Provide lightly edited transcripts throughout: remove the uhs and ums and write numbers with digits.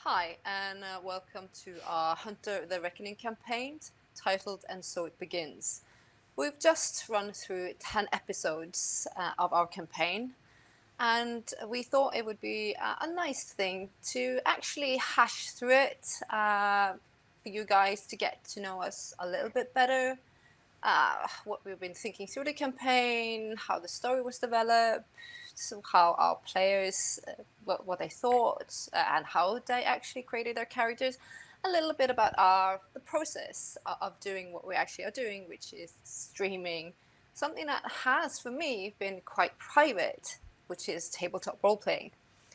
Hi, and welcome to our Hunter the Reckoning campaign titled And So It Begins. We've just run through 10 episodes of our campaign, and we thought it would be a nice thing to actually hash through it for you guys to get to know us a little bit better, what we've been thinking through the campaign, how the story was developed, so how our players, what they thought, and how they actually created their characters. A little bit about the process of doing what we actually are doing, which is streaming something that has, for me, been quite private, which is tabletop role playing,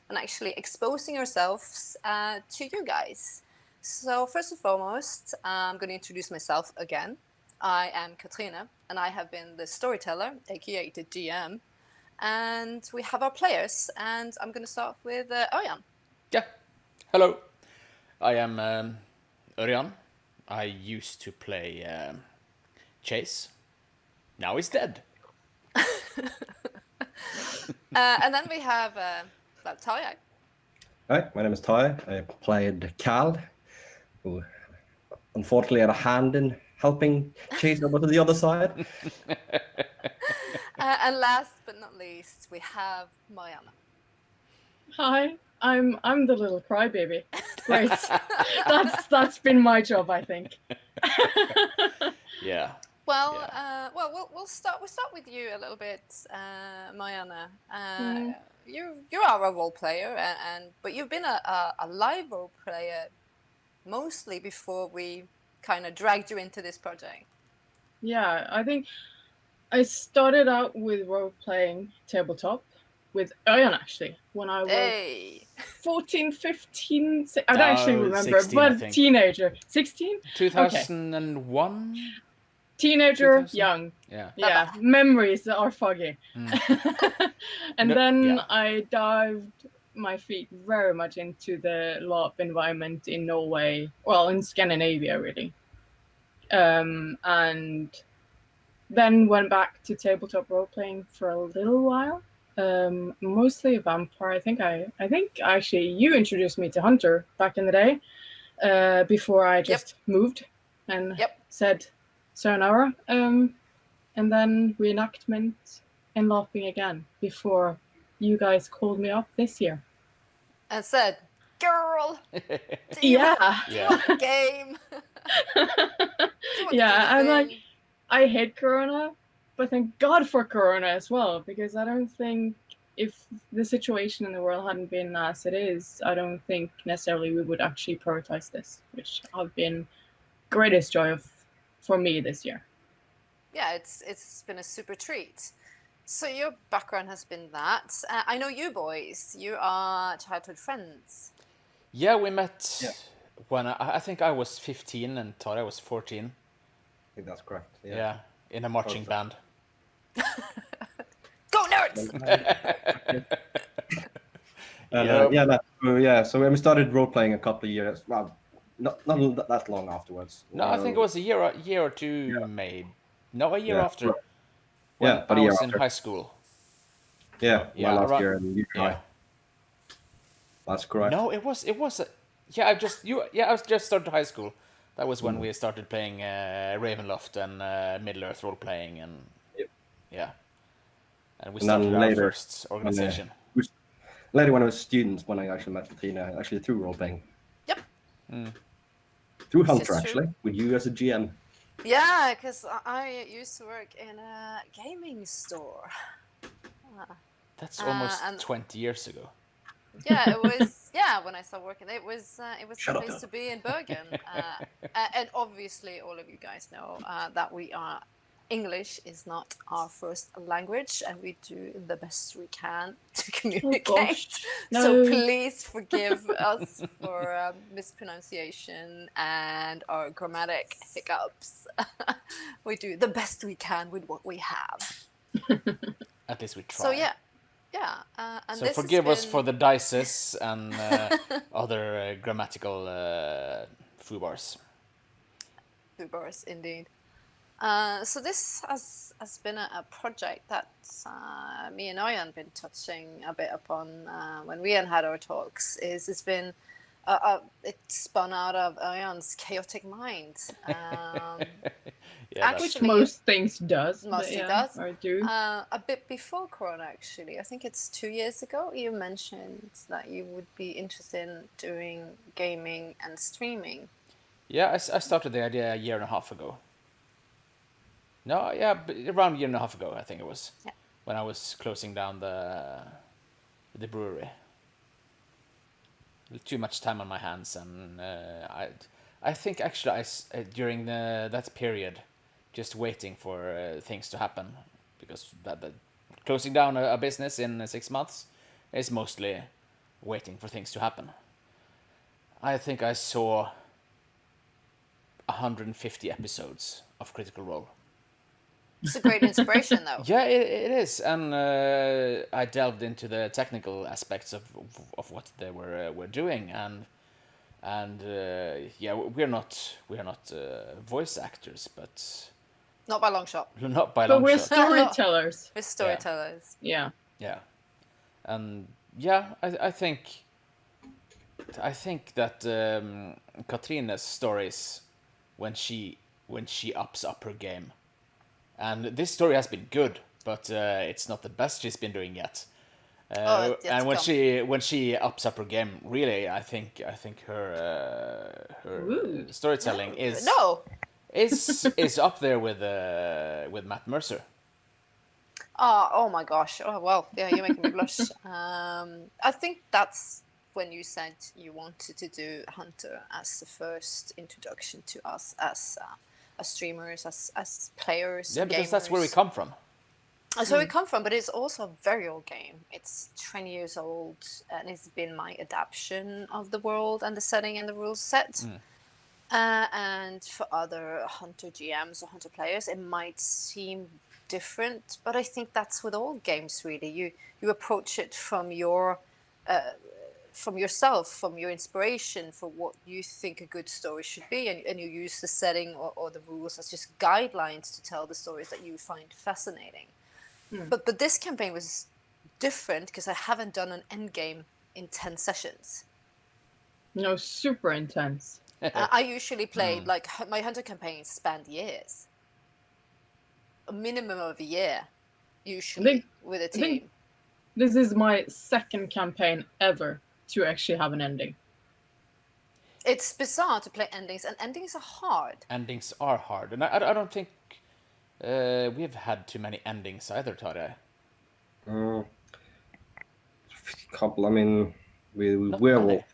and actually exposing ourselves to you guys. So first and foremost, I'm going to introduce myself again. I am Katrina, and I have been the storyteller, aka the GM. And we have our players, and I'm going to start with Örjan. Yeah. Hello. I am Örjan. I used to play Chase. Now he's dead. And then we have Tarjei. Hi, my name is Ty. I played Cal, who unfortunately had a hand in helping Chase over to the other side. And last but not least, we have Mariana. Hi, I'm the little crybaby. Great. that's been my job, I think. Yeah. Well, we'll start with you a little bit, Mariana. You are a role player, but you've been a live role player mostly before we kind of dragged you into this project. Yeah, I think I started out with role-playing tabletop with Örjan, actually, when I was Hey, 14, 15, I don't actually remember, 16, I but think. teenager. 16? 2001? Teenager, 2000? young. Yeah. Yeah, memories are foggy. And No, then yeah. I dived my feet very much into the LARP environment in Norway, well, in Scandinavia, really. And then went back to tabletop role playing for a little while. Mostly a vampire. I think actually you introduced me to Hunter back in the day, before I just moved and said sayonara. And then reenactment and LARPing again before you guys called me up this year. And said, "Girl, do you want a game?" Yeah, I hate Corona, but thank God for Corona as well, because I don't think if the situation in the world hadn't been as it is, I don't think necessarily we would actually prioritize this, which have been greatest joy for me this year. Yeah, it's been a super treat. So your background has been that. I know you boys. You are childhood friends. Yeah, we met when I think I was 15 and Tarjei was 14. I think that's correct. Yeah, in a marching band. Go Nerds! So when we started role playing a couple of years, well, not that long afterwards. No, I think it was a year or two, maybe. No, a year after. When but I was in high school. Yeah, my last year in UCI. That's correct. No, it was. I just started high school. That was when we started playing Ravenloft and Middle Earth role playing, and and we started our first organization. Later, when I was students, when I actually met Katrina, actually through role playing. Yep. Through Hunter, actually, with you as a GM. Yeah, because I used to work in a gaming store. That's almost 20 years ago. Yeah, it was. Yeah, when I started working, it was the place to be in Bergen. And obviously, all of you guys know that English is not our first language, and we do the best we can to communicate. No. So please forgive us for mispronunciation and our grammatic hiccups. We do the best we can with what we have. At least we try. So yeah. And so forgive us for the dices and other grammatical foobars. Foobars, indeed. So this has been a project that me and Örjan been touching a bit upon when we had our talks. It's been it spun out of Örjan's chaotic mind. Yeah, that's Which Actually, most things does. but mostly yeah, does. Or do. A bit before Corona, actually. I think it's 2 years ago. You mentioned that you would be interested in doing gaming and streaming. Yeah, I started the idea a year and a half ago. No, yeah, around a year and a half ago, I think it was. Yeah. When I was closing down the brewery. Too much time on my hands, and I think actually during that period, just waiting for things to happen, because that closing down a business in 6 months is mostly waiting for things to happen. I think I saw 150 episodes of Critical Role. It's a great inspiration, though. Yeah, it is, and I delved into the technical aspects of what they were doing, and yeah, we're not voice actors, but Not by long shot. not by But long we're shot. storytellers. We're storytellers. Yeah. Yeah, and yeah, I think that Katrine's stories, when she ups up her game. And this story has been good, but it's not the best she's been doing yet. It's yet And to when she ups up her game, really, I think her Ooh. storytelling is up there with Matt Mercer. Oh my gosh. Oh well, yeah, you're making me blush. I think that's when you said you wanted to do Hunter as the first introduction to us as streamers, as players. Yeah, because that's where we gamers. come from. That's where we come from, but it's also a very old game. It's 20 years old, and it's been my adaptation of the world and the setting and the rules set. And for other Hunter GMs or Hunter players, it might seem different, but I think that's with all games, really. You approach it from yourself, from your inspiration for what you think a good story should be, and you use the setting or the rules as just guidelines to tell the stories that you find fascinating. But this campaign was different because I haven't done an end game in 10 sessions. No, super intense. I usually played, like, my Hunter campaigns spanned years. A minimum of a year, usually, with a team. This is my second campaign ever to actually have an ending. It's bizarre to play endings, and endings are hard. Endings are hard, and I don't think we've had too many endings either, Tarjei. Couple. I mean, with Not Werewolf,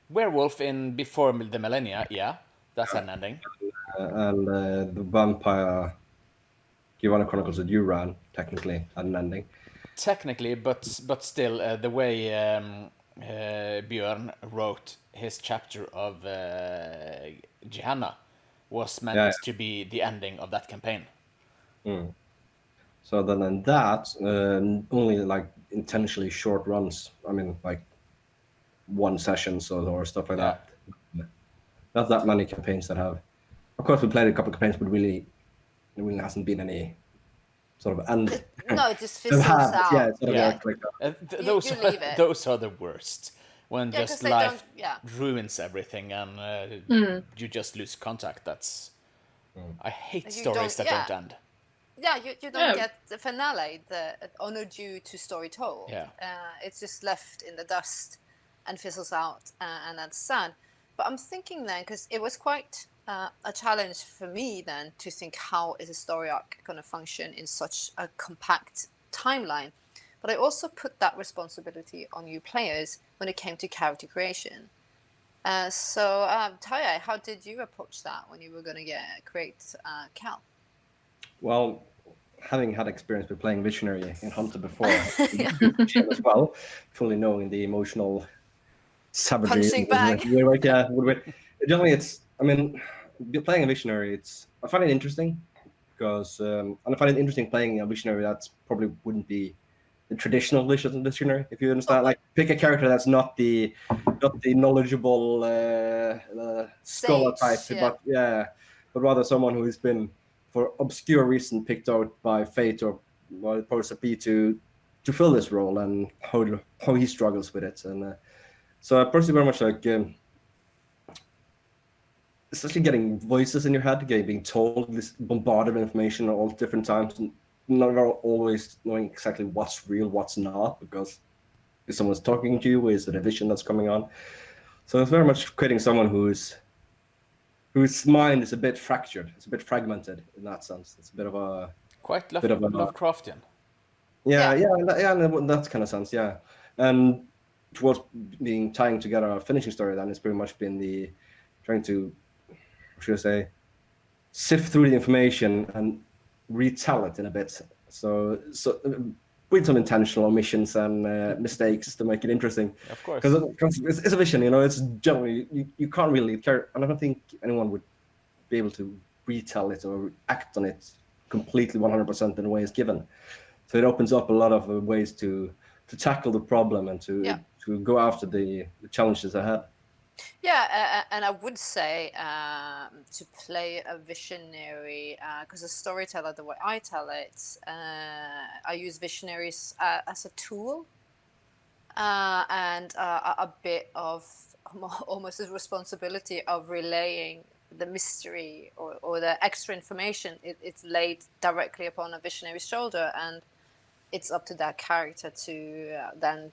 Werewolf in Before the Millennia, yeah, that's an ending. and the Vampire Giovanna Chronicles that you ran technically had an ending. Technically, but still, the way Björn wrote his chapter of Gehenna was meant to be the ending of that campaign. So then in that, only like intentionally short runs. I mean, like 1 session or stuff like that. Not that many campaigns that have. Of course, we played a couple of campaigns, but there really hasn't been any sort of end. No, it just fizzles out. Yeah, it's sort of worked like that. Those you leave it. those are the worst. When Yeah, just 'cause they life don't- ruins everything and you just lose contact. That's I hate You stories don't- that yeah. don't end. Yeah, you don't get the finale, the honor due to story told. Yeah. It's just left in the dust and fizzles out, and that's sad. But I'm thinking then, because it was quite a challenge for me then to think, how is a story arc going to function in such a compact timeline? But I also put that responsibility on you players when it came to character creation. So, Tarjei, how did you approach that when you were going to create Cal? Well, having had experience with playing Visionary in Hunter before, as well, fully knowing the emotional savagery. Punching bag. Generally, it's. I mean, playing a Visionary, I find it interesting because, and I find it interesting playing a Visionary that probably wouldn't be the traditional Visionary, if you understand. Like, pick a character that's not the knowledgeable scholar type, but rather someone who has been, for obscure reason, picked out by fate or powers that be to fill this role, and how he struggles with it. And So I personally very much like, especially getting voices in your head, being told this bombarded with information at all different times, and not always knowing exactly what's real, what's not, because if someone's talking to you, is it a vision that's coming on? So it's very much creating someone whose mind is a bit fractured, it's a bit fragmented in that sense. It's a bit of a Quite Lovecraftian. yeah, Yeah. in that kind of sense, yeah. And towards being tying together a finishing story, then it's pretty much been the trying to, should I say, sift through the information and retell it in a bit. So with some intentional omissions and mistakes to make it interesting. Of course. Because it's a vision, it's generally you can't really care, and I don't think anyone would be able to retell it or act on it completely 100% in the way it's given. So it opens up a lot of ways to tackle the problem and to go after the challenges ahead. Yeah, and I would say to play a visionary, because a storyteller, the way I tell it, I use visionaries as a tool and a bit of almost a responsibility of relaying the mystery or the extra information. It's laid directly upon a visionary's shoulder, and it's up to that character to then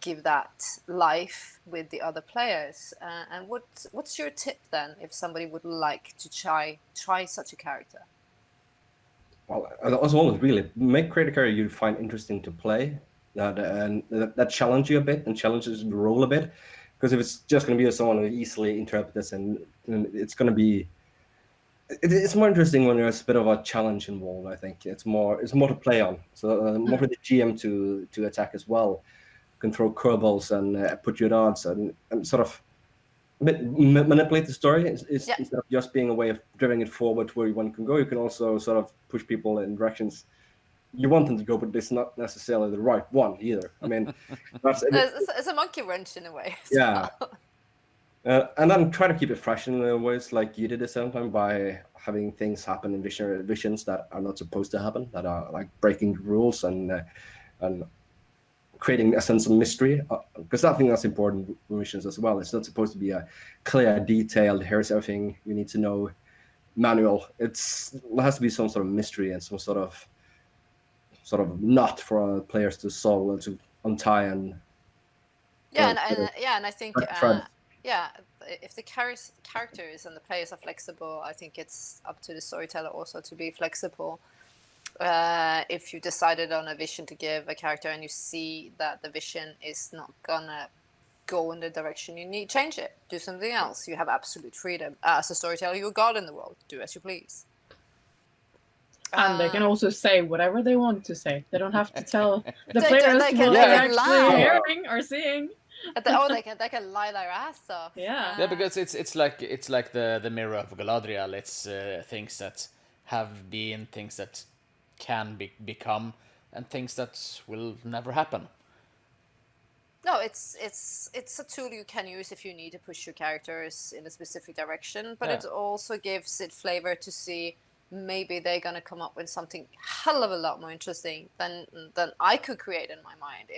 give that life with the other players. And what's your tip then if somebody would like to try such a character? Well, as always, really create a character you find interesting to play, that challenge you a bit and challenges the role a bit. Because if it's just going to be someone who easily interprets this, and it's going to be, it's more interesting when there's a bit of a challenge involved. I think it's more to play on. So more for the GM to attack as well. Can throw curveballs and put you at odds and sort of manipulate the story instead of just being a way of driving it forward to where one can go. You can also sort of push people in directions you want them to go, but it's not necessarily the right one either. I mean, it's a monkey wrench in a way. Yeah. And then try to keep it fresh in ways like you did at some time by having things happen in visions that are not supposed to happen, that are like breaking the rules and creating a sense of mystery, because I think that's important in missions as well. It's not supposed to be a clear, detailed, here's everything you need to know manual. There has to be some sort of mystery and some sort of knot for players to solve and to untie and and I think if the characters and the players are flexible, I think it's up to the storyteller also to be flexible. If you decided on a vision to give a character and you see that the vision is not gonna go in the direction you need, change it, do something else. You have absolute freedom as a storyteller. You're God in the world, do as you please. And they can also say whatever they want to say. They don't have to tell the players what they're actually hearing or seeing. They can lie their ass off. Yeah, because it's like the mirror of Galadriel. It's things that have been, things that can become, and things that will never happen. No, it's a tool you can use if you need to push your characters in a specific direction, but it also gives it flavor to see maybe they're gonna come up with something hell of a lot more interesting than I could create in my mind.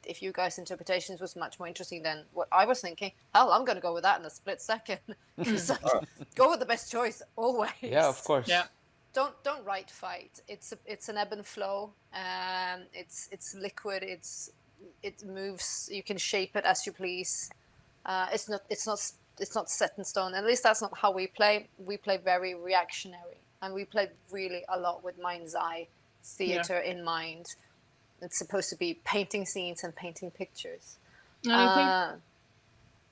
If you guys' interpretations was much more interesting than what I was thinking, hell, I'm gonna go with that in a split second. Go with the best choice always. Yeah, of course. Yeah. Don't write fight. It's an ebb and flow. It's liquid. It moves. You can shape it as you please. It's not set in stone. At least that's not how we play. We play very reactionary, and we play really a lot with mind's eye theater in mind. It's supposed to be painting scenes and painting pictures. And I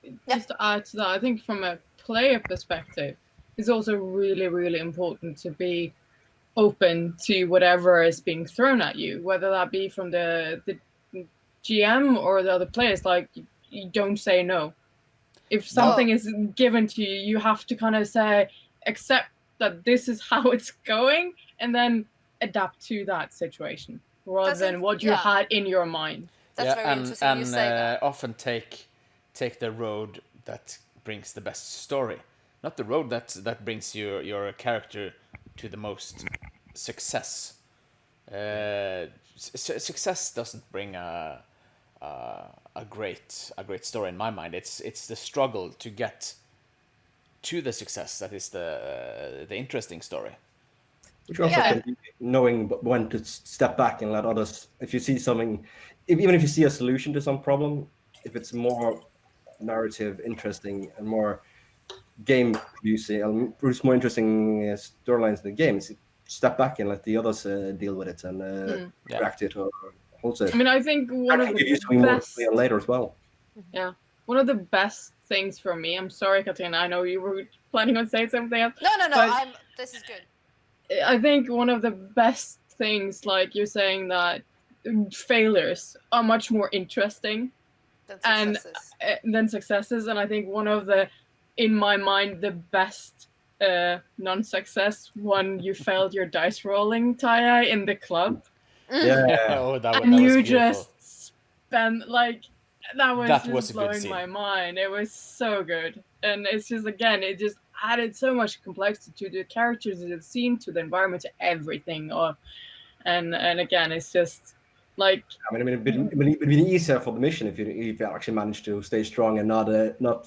think just to add to that, I think from a player perspective, it's also really, really important to be open to whatever is being thrown at you, whether that be from the GM or the other players. Like, you don't say no. If something is given to you, you have to kind of say, accept that this is how it's going, and then adapt to that situation rather than what you had in your mind. That's very interesting. And you say that. Often take the road that brings the best story, not the road that brings your character to the most success. Success doesn't bring a a great story in my mind. It's the struggle to get to the success that is the interesting story. Which also Yeah. can be knowing when to step back and let others. If you see something, even if you see a solution to some problem, if it's more narrative, interesting, and more game producing, and produce more interesting storylines in the games, step back and let the others deal with it and Yeah. react to it or hold it. I mean, I think one That of can the give you something more to best play on later as well. one of the best things for me. I'm sorry, Katina. I know you were planning on saying something else. No. But- This is good. I think one of the best things, like you're saying, that failures are much more interesting Then successes. than successes, and I think one of the, in my mind, the best non-success when you failed your dice rolling, Taya, in the club, Yeah. Oh, that and was you beautiful. just spent like that was That just was a good blowing scene. my mind. It was so good, and it's just, again, it just added so much complexity to the characters, to the scene, to the environment, to everything. And again, it's just like, I mean, it'd be easier for the mission if you actually manage to stay strong and not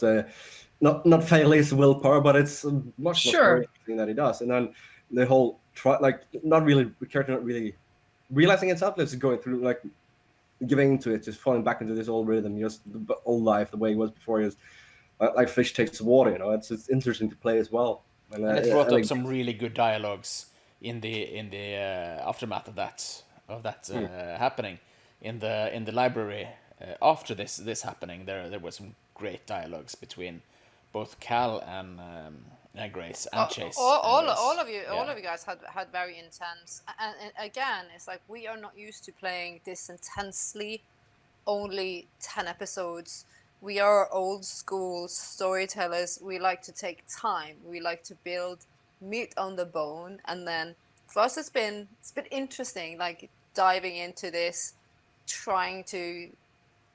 fail his willpower. But it's much Sure. more interesting that he does. And then the whole the character not really realizing itself, just going through, like giving into it, just falling back into this old rhythm, just the old life, the way it was before. He was like fish takes water. It's interesting to play as well. And it brought like, up some really good dialogues in the aftermath of that happening in the library. After this happening, there were some great dialogues between both Cal and Grace and Chase. All Grace. of you guys had very intense, and again, it's like we are not used to playing this intensely. Only 10 episodes. We are old school storytellers. We like to take time. We like to build meat on the bone, and then for us, it's been interesting, like diving into this, trying to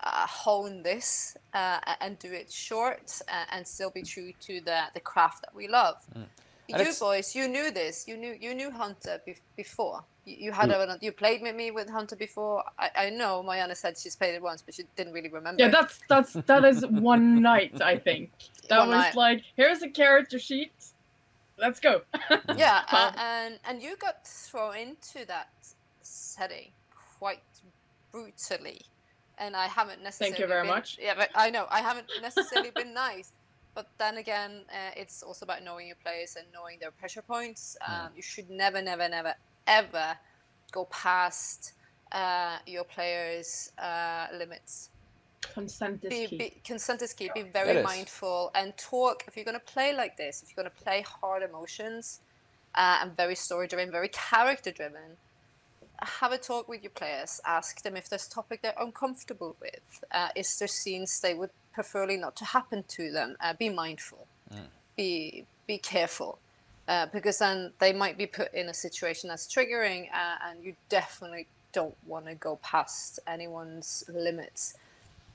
hone this and do it short and still be true to the craft that we love. And You boys, you knew this. You knew Hunter before. You had you played with me with Hunter before. I know Marianne said she's played it once, but she didn't really remember. yeah, that is one night, I think. That One was night. like, here's a character sheet, let's go. Yeah, Wow. and you got thrown into that setting quite brutally, and I haven't necessarily. Thank you very been, much. Yeah, but I know I haven't necessarily been nice. But then again, it's also about knowing your players and knowing their pressure points. You should never, ever go past your players' limits. Consent is key. Consent is key. Be It very is. mindful and talk. If you're going to play like this, if you're going to play hard emotions and very story-driven, very character-driven, have a talk with your players. Ask them if there's a topic they're uncomfortable with. Is there scenes they would preferably not to happen to them? Be mindful. Be careful. Because then they might be put in a situation that's triggering, and you definitely don't want to go past anyone's limits.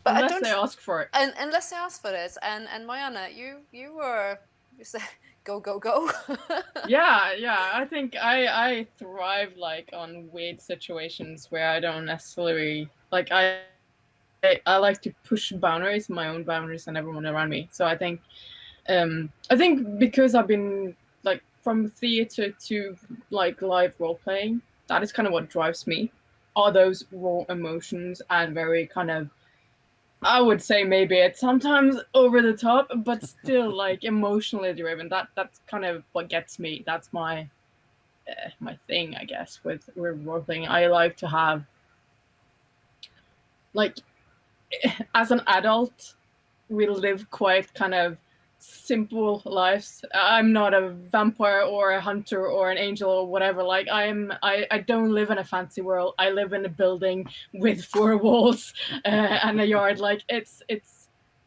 But Unless they ask for it. And unless they ask for this, and Marianne, you said go. Yeah. I think I thrive like on weird situations where I don't necessarily like. I like to push boundaries, my own boundaries, and everyone around me. So I think because I've been like from theater to like live role playing, that is kind of what drives me. Are those raw emotions and very kind of, I would say maybe it's sometimes over the top, but still like emotionally driven. That's kind of what gets me. That's my my thing, I guess, with role playing. I like to have, like, as an adult, we live quite kind of simple lives. I'm not a vampire or a hunter or an angel or whatever. Like I don't live in a fancy world. I live in a building with 4 walls and a yard. Like it's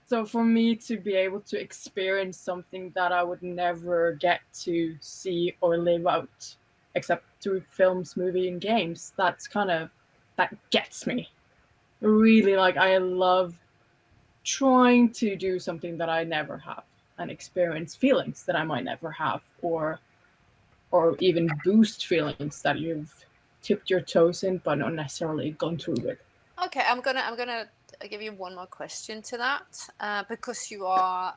so for me to be able to experience something that I would never get to see or live out except through films, movie, and games. That gets me. Really, like I love trying to do something that I never have and experience feelings that I might never have, or even boost feelings that you've tipped your toes in but not necessarily gone through with. Okay, I'm gonna give you one more question to that, because you are,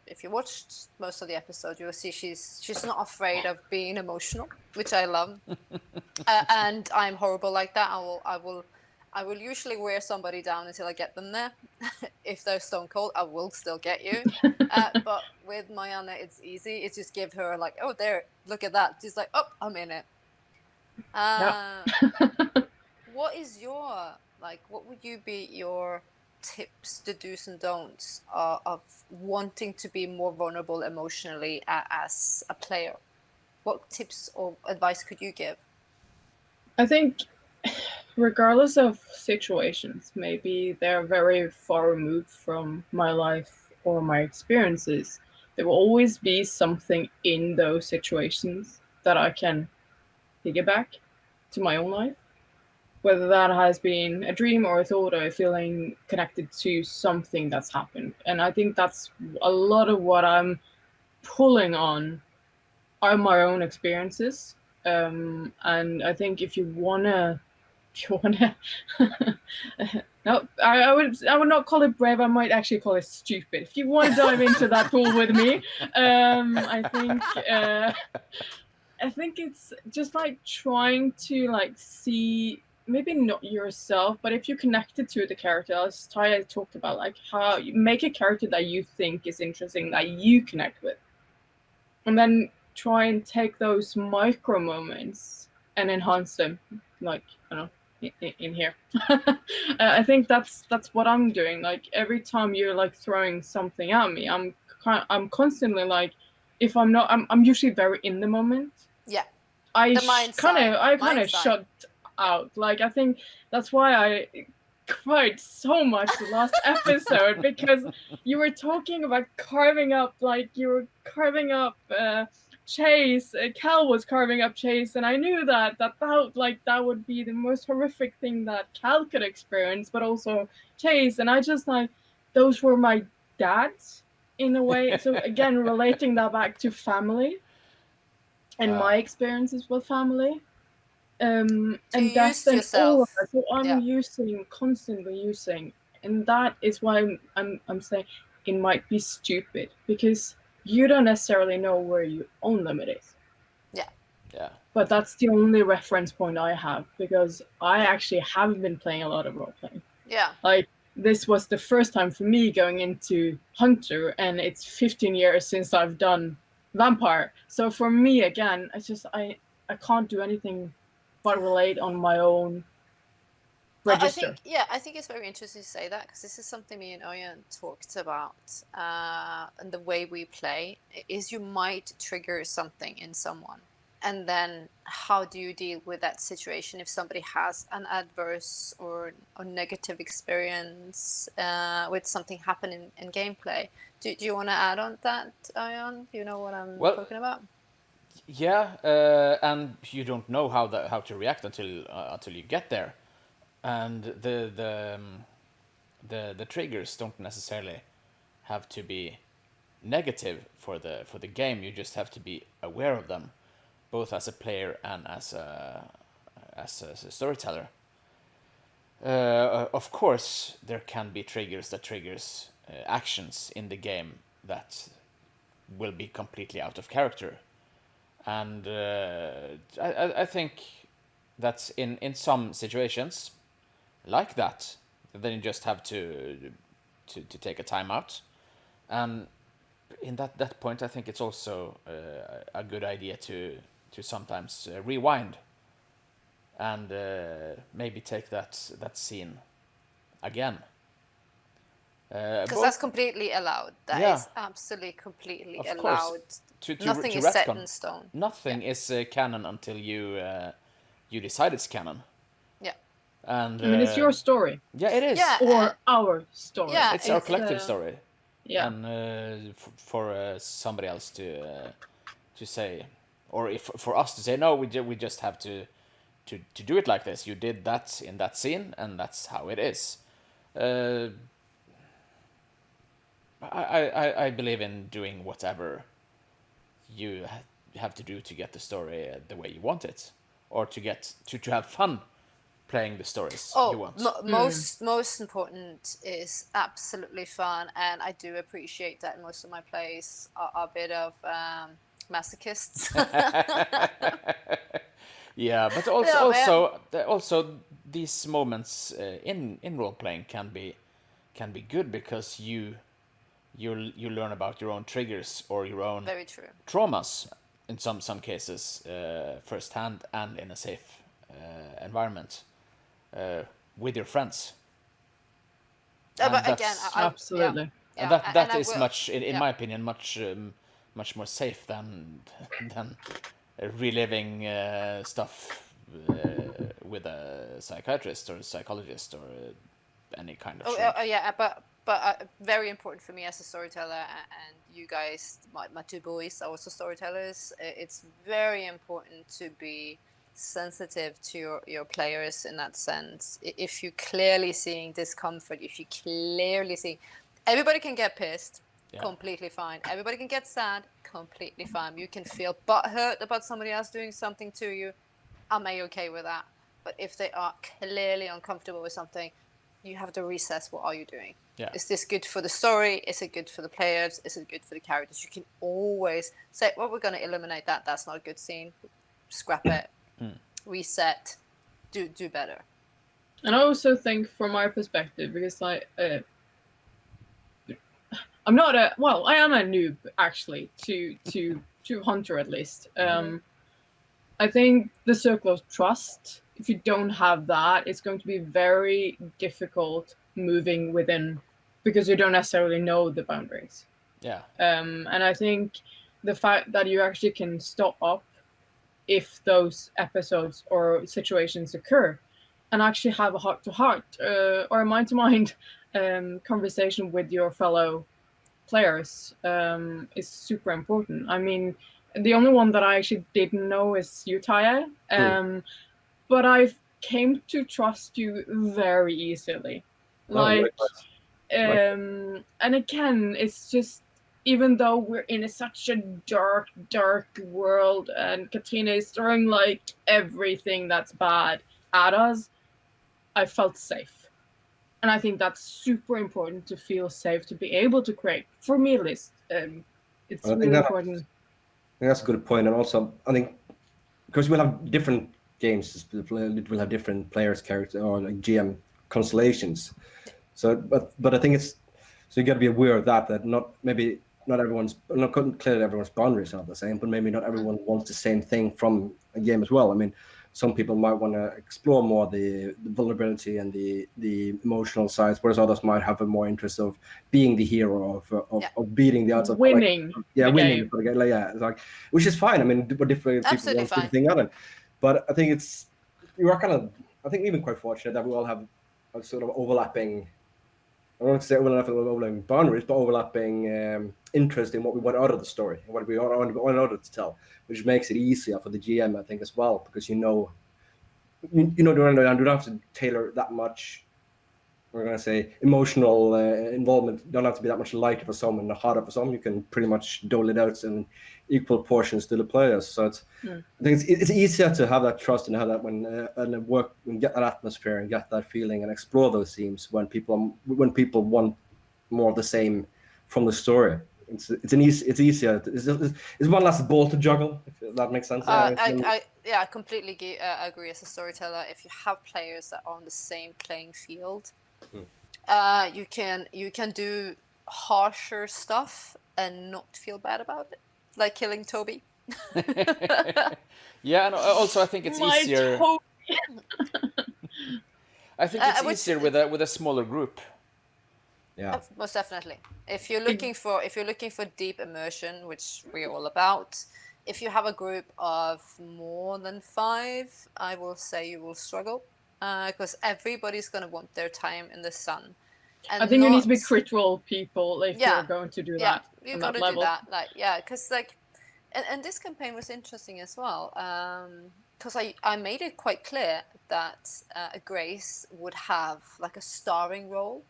if you watched most of the episode, you will see she's not afraid of being emotional, which I love, and I'm horrible like that. I will usually wear somebody down until I get them there. If they're stone cold, I will still get you. But with Marianne, it's easy. It's just give her like, oh, there, look at that. She's like, oh, I'm in it. What is your, like, what would you be your tips, the do's and don'ts of wanting to be more vulnerable emotionally as a player? What tips or advice could you give? I think, regardless of situations, maybe they're very far removed from my life or my experiences, there will always be something in those situations that I can piggyback to my own life. Whether that has been a dream or a thought or a feeling connected to something that's happened. And I think that's a lot of what I'm pulling on are my own experiences. And I think if you wanna no, I would not call it brave. I might actually call it stupid. If you want to dive into that pool with me, I think it's just like trying to like see maybe not yourself, but if you connected to the character, as Taya talked about, like how you make a character that you think is interesting, that you connect with, and then try and take those micro moments and enhance them, like I don't know, in here. I think that's what I'm doing. Like every time you're like throwing something at me, I'm constantly like, if I'm not, I'm usually very in the moment. Yeah. I The mind kind of shut out. Like I think that's why I cried so much the last episode, because you were talking about carving up, like you were carving up Chase. Cal was carving up Chase, and I knew that would be the most horrific thing that Cal could experience, but also Chase. And I just like, those were my dads in a way. So again, relating that back to family and my experiences with family. And death and all of that. So I'm constantly using, and that is why I'm saying it might be stupid, because you don't necessarily know where your own limit is. Yeah. But that's the only reference point I have, because I actually haven't been playing a lot of role playing. Yeah. Like this was the first time for me going into Hunter, and it's 15 years since I've done Vampire. So for me, again, I can't do anything but relate on my own register. I think it's very interesting to say that, because this is something me and Oyan talked about, and the way we play is you might trigger something in someone, and then how do you deal with that situation if somebody has an adverse or negative experience with something happening in gameplay. Do you want to add on that, Oyan? Do you know what I'm talking about? Yeah, and you don't know how to react until you get there, and the triggers don't necessarily have to be negative for the game. You just have to be aware of them, both as a player and as a storyteller. Of course, there can be triggers that triggers actions in the game that will be completely out of character. And I think that in some situations like that, then you just have to take a time out. And in that point, I think it's also a good idea to sometimes rewind and maybe take that scene again. Because that's completely allowed. That is absolutely completely allowed. Nothing is set in stone. Nothing is canon until you decide it's canon. Yeah. And I mean, it's your story. Yeah, it is. Yeah, or our story. Yeah, it's our collective story. Yeah. And for somebody else to say, or if for us to say, no, we just have to do it like this. You did that in that scene, and that's how it is. I believe in doing whatever you have to do to get the story the way you want it, or to have fun playing the stories Oh, you want. most important is absolutely fun, and I do appreciate that most of my plays are a bit of masochists. Yeah, but Yeah, man. also these moments in role playing can be good because you learn about your own triggers or your own Very true. traumas in some cases firsthand and in a safe environment with your friends. And But again, that's Absolutely. and yeah, that I is will. much in Yeah. my opinion much more safe than reliving stuff with a psychiatrist or a psychologist or any kind of shrink. Yeah, but very important for me as a storyteller, and you guys, my two boys are also storytellers. It's very important to be sensitive to your players in that sense. If you're clearly seeing discomfort, if you clearly see, everybody can get pissed, Yeah. completely fine. Everybody can get sad, completely fine. You can feel butthurt about somebody else doing something to you. I'm okay with that. But if they are clearly uncomfortable with something, you have to reassess what are you doing. Yeah. Is this good for the story? Is it good for the players? Is it good for the characters? You can always say, well, we're going to eliminate that. That's not a good scene. Scrap it. Reset. Do better. And I also think, from my perspective, because I'm not a well, I am a noob actually to Hunter at least. I think the circle of trust. If you don't have that, it's going to be very difficult moving within because you don't necessarily know the boundaries. Yeah. And I think the fact that you actually can stop up if those episodes or situations occur and actually have a heart-to-heart or a mind-to-mind conversation with your fellow players is super important. I mean, the only one that I actually didn't know is you, Taya, but I came to trust you very easily. Like, and again, it's just, even though we're in such a dark world and Katrina is throwing like everything that's bad at us, I felt safe. And I think that's super important to feel safe, to be able to create, for me at least. It's really important. I think that's a good point. And also, I think, because we'll have different games, we'll have different players, character, or like GM constellations. So, but I think it's, so you got to be aware of that not everyone's, not clearly everyone's boundaries are the same, but maybe not everyone wants the same thing from a game as well. I mean, some people might want to explore more the vulnerability and the emotional sides, whereas others might have a more interest of being the hero, of beating the odds, of winning. Winning. It's like, which is fine. I mean, different people want different thing out of it. But I think you are kind of, I think, even quite fortunate that we all have a sort of overlapping, I don't want to say overlapping boundaries, but overlapping interest in what we want out of the story and what we want out of to tell, which makes it easier for the GM, I think, as well, because you don't have to tailor that much. We're going to say emotional involvement. Don't have to be that much lighter for some and harder for some. You can pretty much dole it out in equal portions to the players. So I think it's easier to have that trust and have that and work and get that atmosphere and get that feeling and explore those themes when people want more of the same from the story. It's easier. It's one less ball to juggle, if that makes sense. I completely agree. As a storyteller, if you have players that are on the same playing field, you can do harsher stuff and not feel bad about it, like killing Toby. Yeah, and also I think it's easier. I think it's easier with a smaller group. Yeah, most definitely. If you're looking for deep immersion, which we're all about, if you have a group of more than 5, I will say you will struggle, because everybody's going to want their time in the sun. And I think you need to be crit role people if you're going to do that. Yeah, you got to do that. Because and this campaign was interesting as well, because I made it quite clear that Grace would have like a starring role.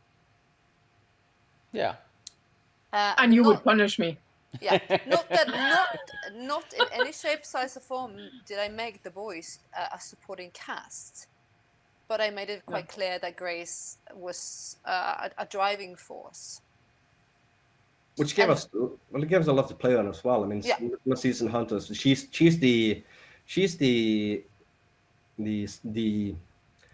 Yeah. And you would punish me. Yeah, not in any shape, size, or form did I make the boys a supporting cast. but I made it quite clear that Grace was a driving force. Which gave And- us it gave us a lot to play on as well. I mean, Yeah. season hunters. She's the special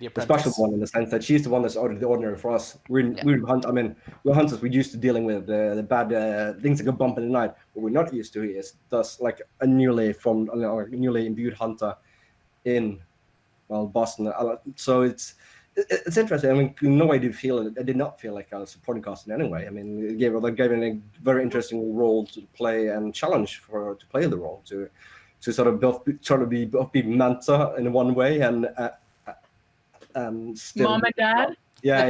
apprentice. one in the sense that she's the one that's out of the ordinary for us. We're hunt. I mean, we're hunters. We're used to dealing with the bad things that go bump in the night. What we're not used to is thus like a newly formed, or newly imbued hunter in Boston. So it's interesting. I mean, in no way did you feel it. I did not feel like I was supporting cast in any way. I mean, it gave it a very interesting role to play and challenge for to play the role to sort of both be mentor in one way and still Mom and Dad. Yeah.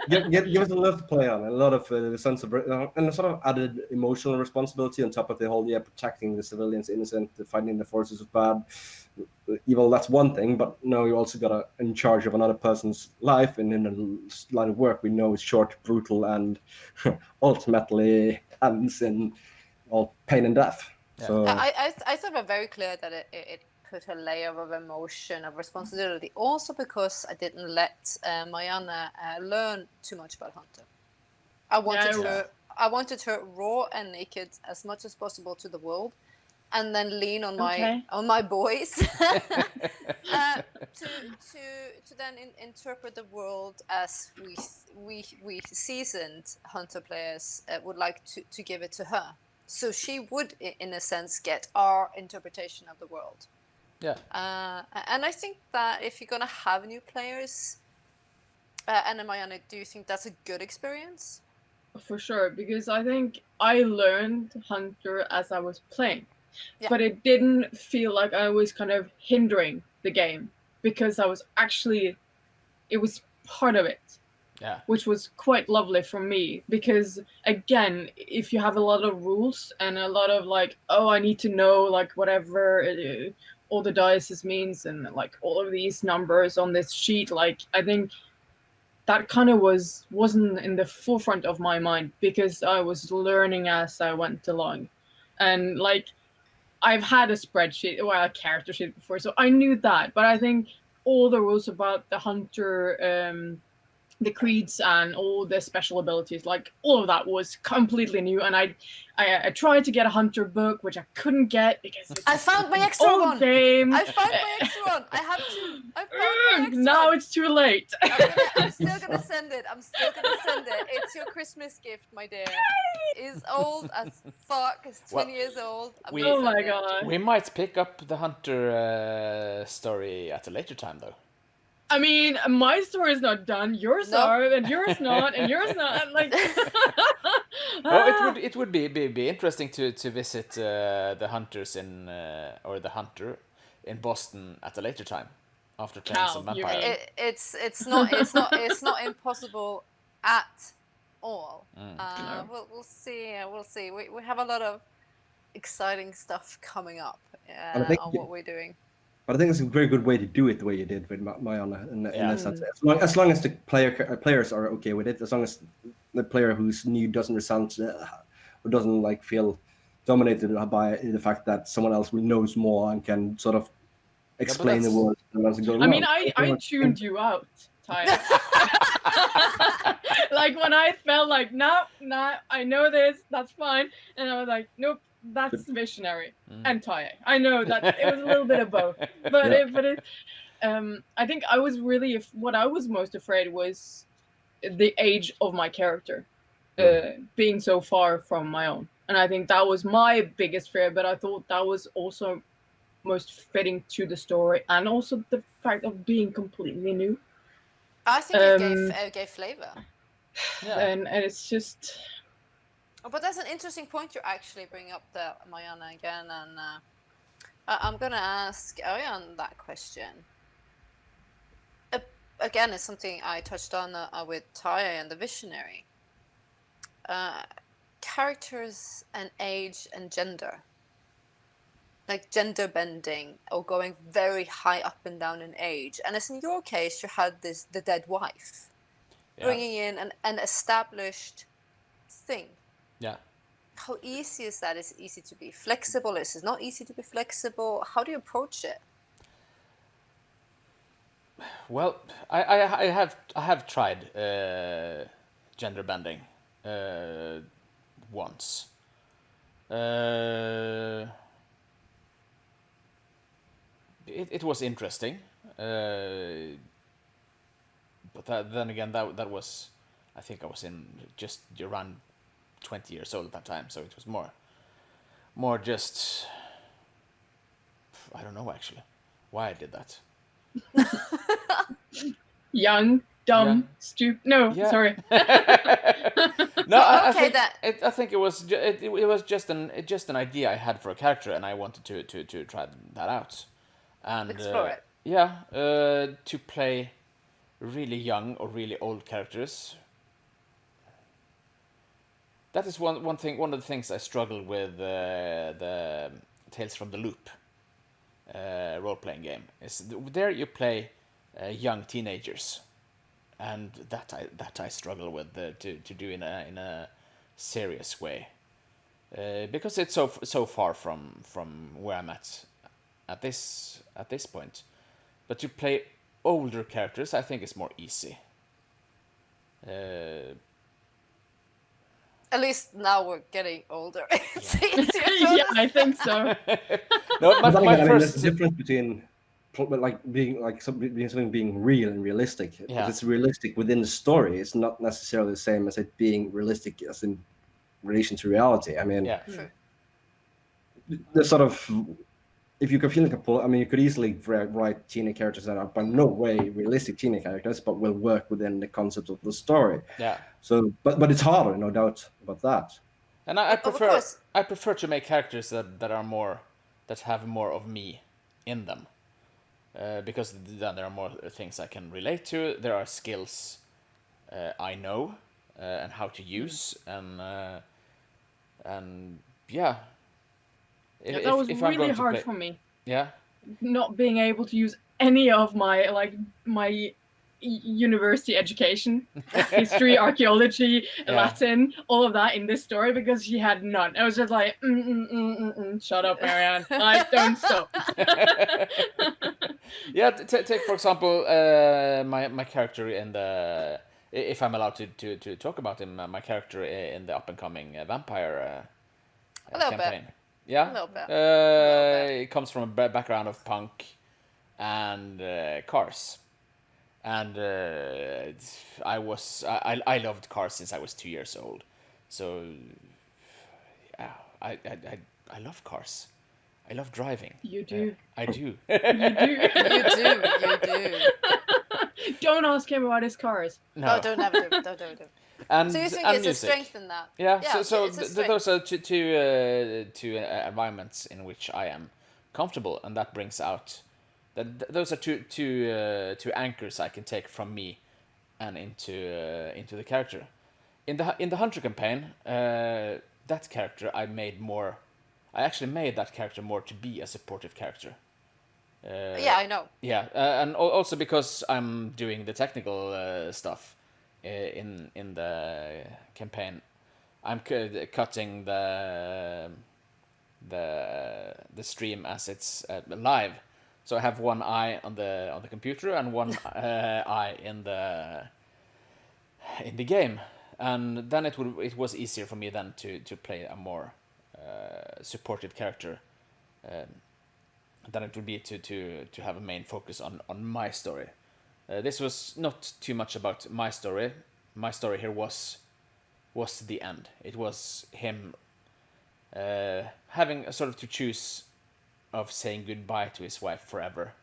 Give us a lot to play on, a lot of sense of and a sort of added emotional responsibility on top of the whole protecting the civilians, innocent, fighting the forces of bad, evil. That's one thing, but no, you also got in charge of another person's life, and in a line of work we know is short, brutal, and ultimately ends in all pain and death. Yeah. So I thought it was very clear that it put a layer of emotion, of responsibility, also because I didn't let Marianne learn too much about Hunter. I wanted her raw and naked as much as possible to the world, and then lean on my boys to then interpret the world as we seasoned Hunter players would like to give it to her. So she would, in a sense, get our interpretation of the world. Yeah. And I think that if you're gonna have new players, and Marianne, do you think that's a good experience? For sure, because I think I learned Hunter as I was playing, but it didn't feel like I was kind of hindering the game, because I was actually, it was part of it. Yeah. Which was quite lovely for me, because again, if you have a lot of rules and a lot of like, oh, I need to know like whatever all the dice means and like all of these numbers on this sheet, like I think that kind of wasn't in the forefront of my mind, because I was learning as I went along. And like I've had a spreadsheet, a character sheet before, so I knew that, but I think all the rules about the Hunter, the creeds and all the special abilities, like all of that was completely new. And I tried to get a Hunter book, which I couldn't get because I found my extra one. Game. I found my extra one. I have two. I found my extra now one. It's too late. I'm still gonna send it. It's your Christmas gift, my dear. It's old as fuck. It's 20 years old. Oh my god. We might pick up the Hunter story at a later time, though. I mean, my story is not done. Yours are, and yours not, and yours not. Like, well, it would be interesting to visit the hunters or the Hunter in Boston at a later time after playing some vampire. It's not impossible at all. We'll see. We'll see. We have a lot of exciting stuff coming up on what we're doing. But I think it's a very good way to do it the way you did with Marianne in that sense. As long as the players are okay with it, as long as the player who's new doesn't resent or doesn't like feel dominated by the fact that someone else knows more and can sort of explain the world. I mean, I tuned you out, Ty. Like when I felt like, no, I know this, that's fine, and I was like, nope. That's visionary and Tae. I know that it was a little bit of both, but I think I was really what I was most afraid was the age of my character being so far from my own, and I think that was my biggest fear. But I thought that was also most fitting to the story, and also the fact of being completely new. I think it gave flavor. Yeah. And it's just. But that's an interesting point you actually bring up there, Marianne, again, and I'm going to ask Arian that question. Again, it's something I touched on with Taya and the Visionary. Characters and age and gender. Like gender bending or going very high up and down in age. And as in your case, you had the dead wife. Yeah. Bringing in an established thing. Yeah. How easy is that? Is it easy to be flexible? Is it not easy to be flexible? How do you approach it? Well, I have tried gender bending once. It was interesting, but then again, that was, I think I was in just around 20 years old at that time, so it was more just, I don't know actually why I did that. Young, dumb, Yeah. stupid. No, Yeah. sorry. No, I Okay, think that- I think it was it was just an idea I had for a character, and I wanted to try that out, and Explore it. Yeah, to play really young or really old characters. That is one thing. One of the things I struggled with the Tales from the Loop role playing game is there you play young teenagers, and that I struggle with to do in a serious way, because it's so far from where I'm at this point. But to play older characters, I think is more easy. At least now we're getting older. It's easier to Yeah, I think so. No, But then my again, I mean, there's first a difference between being something being real and realistic. Yeah. If it's realistic within the story, it's not necessarily the same as it being realistic as in relation to reality. I mean, yeah. True. there's sort of, if you could feel like I mean, you could easily write teenage characters that are by no way realistic teenage characters, but will work within the concept of the story. Yeah. So, but it's harder, no doubt about that. And I Of prefer course. I prefer to make characters that are more, that have more of me in them, because then there are more things I can relate to. There are skills I know and how to use, and yeah. Yeah, that was I'm really going to hard play- for me, Yeah. not being able to use any of my university education, history, archaeology, Yeah. Latin, all of that in this story, because she had none. I was just like, shut up, Marianne. Like, don't stop. Yeah, take for example my character in the, if I'm allowed to talk about him, my character in the up and coming vampire A little bit. campaign. Yeah, A little bit. It comes from a background of punk and cars, and I loved cars since I was 2 years old, so yeah, I love cars. I love driving. You do. I do. You do. You do. Don't ask him about his cars. No. Oh, don't ever do. Don't do. And So you think and it's a music. strength in that? Yeah. Yeah, So it's a strength. those are two environments in which I am comfortable, and that brings out those are two anchors I can take from me and into the character. In the Hunter campaign, that character I actually made that character more to be a supportive character. Yeah, I know. Yeah, and also because I'm doing the technical stuff in the campaign, I'm cutting the stream as it's live, so I have one eye on the computer and one eye in the game, and then it was easier for me then to play a more supportive character. Than it would be to have a main focus on my story. This was not too much about my story. My story here was the end. It was him having a sort of to choose of saying goodbye to his wife forever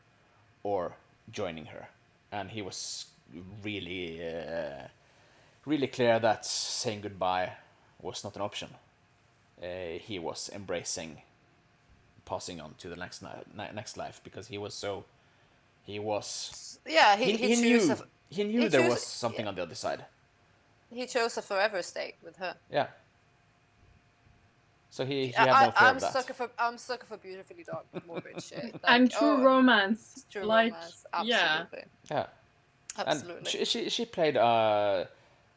or joining her. And he was really really clear that saying goodbye was not an option. He was embracing passing on to the next life, because he was Yeah, he he knew chose he there chose- was something on the other side. he chose a forever state with her. Yeah. So he had no fear I'm of that. sucker for beautifully dark morbid shit. Like, And true romance. True like, romance. yeah. Absolutely. Yeah. Absolutely. And she played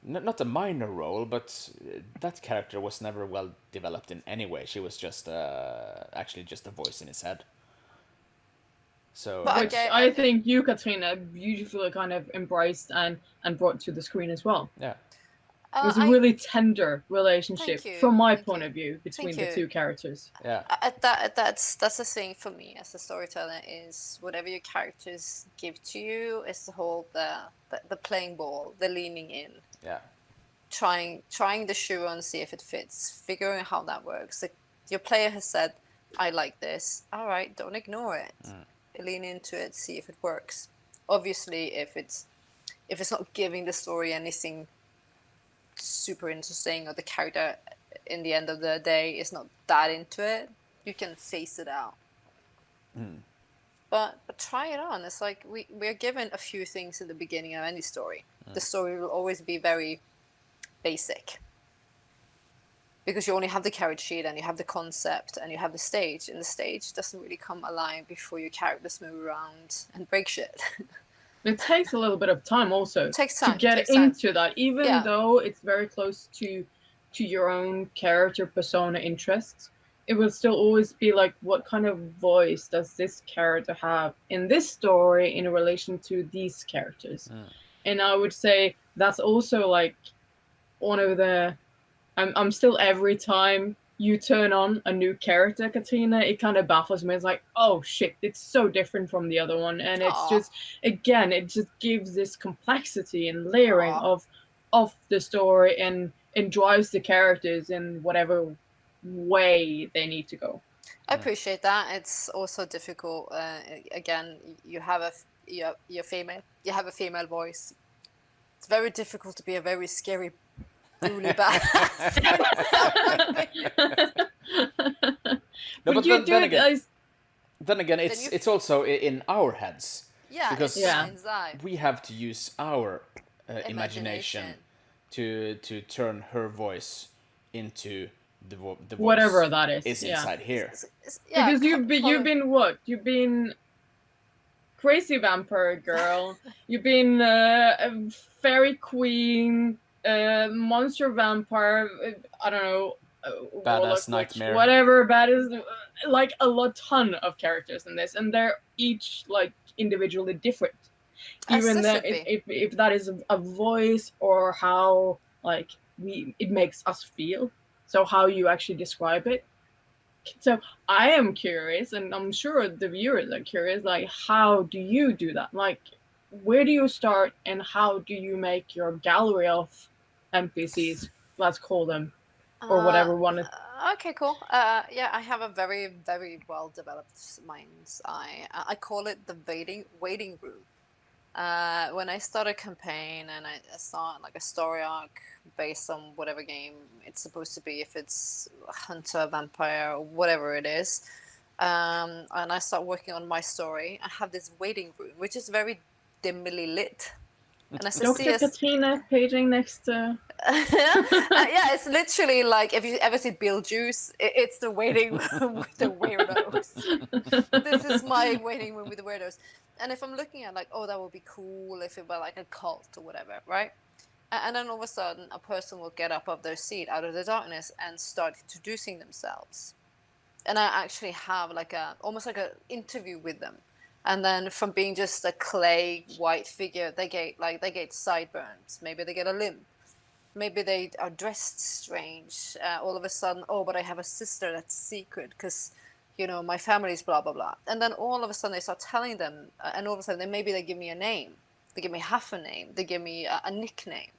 not a minor role, but that character was never well developed in any way. She was just actually just a voice in his head. So But Which Okay, I think you, Katrina, beautifully kind of embraced and brought to the screen as well. yeah, It was a really tender relationship, Thank you, from my thank point you. of view, between Thank the you. two characters. yeah, That's the thing for me as a storyteller is whatever your characters give to you is the whole the playing ball, the leaning in, yeah, trying the shoe on, see if it fits, figuring out how that works. Like your player has said, I like this. All right, don't ignore it. Lean into it, see if it works. Obviously, if it's not giving the story anything super interesting, or the character in the end of the day is not that into it, you can phase it out. But try it on. It's like we're given a few things in the beginning of any story. The story will always be very basic because you only have the character sheet and you have the concept and you have the stage, and the stage doesn't really come alive before your characters move around and break shit. It takes a little bit of time also Takes to time, get takes time. into that, even Yeah. though it's very close to your own character persona interests. It will still always be like, what kind of voice does this character have in this story in relation to these characters? And I would say that's also like one of the I'm still, every time you turn on a new character, Katrina, it kind of baffles me. It's like, oh shit, it's so different from the other one. And it's Aw. just, again, it just gives this complexity and layering Aw. of the story, and drives the characters in whatever way they need to go. I appreciate that. It's also difficult. Again, you have you're female. You have a female voice. It's very difficult to be a very scary, bully badass. No, but you then, do then it again, as then again, you- it's also in our heads. Yeah, Because it's Yeah. mind's eye. we have to use our imagination to turn her voice into the voice whatever that is. Yeah. inside here. Yeah, Because you've been what? You've been crazy vampire girl. You've been a fairy queen, monster vampire. I don't know. Badass warlock witch, nightmare. whatever. Badass, like a ton of characters in this, and they're each like individually different. As Even they though should be. if that is a voice, or how like it makes us feel. So how you actually describe it. So I am curious, and I'm sure the viewers are curious, like, how do you do that? Like, where do you start, and how do you make your gallery of NPCs, let's call them, or whatever one? Okay, cool. Yeah, I have a very, very well developed mind's eye. I call it the waiting room. When I start a campaign and I start like a story arc based on whatever game it's supposed to be, if it's hunter, vampire, or whatever it is, and I start working on my story, I have this waiting room, which is very dimly lit. And as I see Dr. Katrina paging next to. yeah, it's literally like if you ever see Beetlejuice, it's the waiting room with the weirdos. This is my waiting room with the weirdos. And if I'm looking at like, oh, that would be cool if it were like a cult or whatever, right? And then all of a sudden, a person will get up of their seat out of the darkness and start introducing themselves. And I actually have like almost like an interview with them. And then from being just a clay white figure, they get sideburns. Maybe they get a limp. Maybe they are dressed strange. All of a sudden, oh, but I have a sister that's secret because, you know, my family's blah, blah, blah. And then all of a sudden they start telling them, and all of a sudden maybe they give me a name. They give me half a name. They give me a nickname.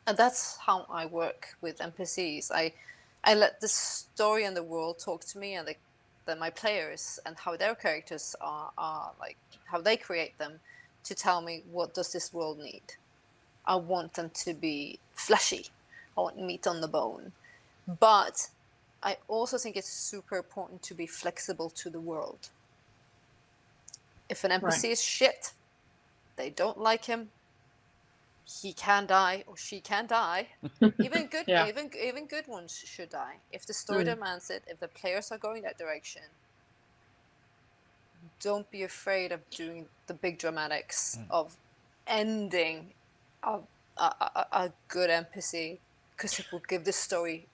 And that's how I work with NPCs. I let the story and the world talk to me, and my players and how their characters are like, how they create them, to tell me, what does this world need? I want them to be fleshy. I want meat on the bone. But I also think it's super important to be flexible to the world. If an NPC is shit, they don't like him, he can die or she can die. Even good, even good ones should die if the story demands it. If the players are going that direction, don't be afraid of doing the big dramatics of ending a good NPC, because it will give the story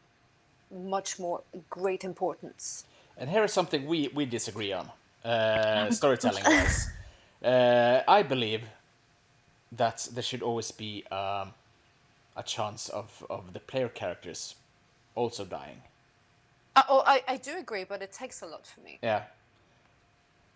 much more great importance. And here is something we disagree on. storytelling wise. I believe that there should always be a chance of the player characters also dying. I do agree, but it takes a lot for me. Yeah.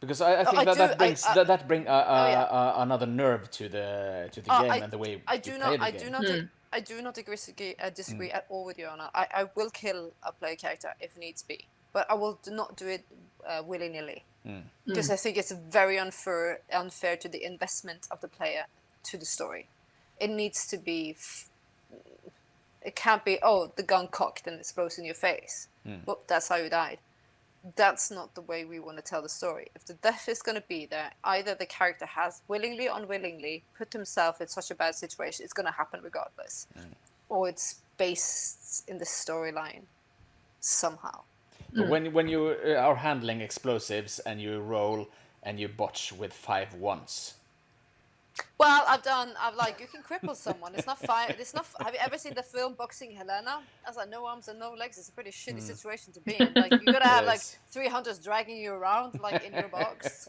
Because I think I that do- that brings I- that bring yeah. another nerve to the game and the way I you do play not. the I game. do not. I do not disagree at all with you, Anna. I will kill a player character if needs be, but I will not do it willy nilly because I think it's very unfair to the investment of the player to the story. It needs to be. It can't be. Oh, the gun cocked and explodes in your face. Well, that's how you died. That's not the way we want to tell the story. If the death is going to be there, either the character has willingly or unwillingly put himself in such a bad situation, it's going to happen regardless. Or it's based in the storyline somehow. But when you are handling explosives and you roll and you botch with 5 once. Well, I've like, you can cripple someone. It's not fine. It's not. Have you ever seen the film Boxing Helena? I was like, no arms and no legs. It's a pretty shitty situation to be in. Like, you're gonna have like Yes. 3 hunters dragging you around like in your box.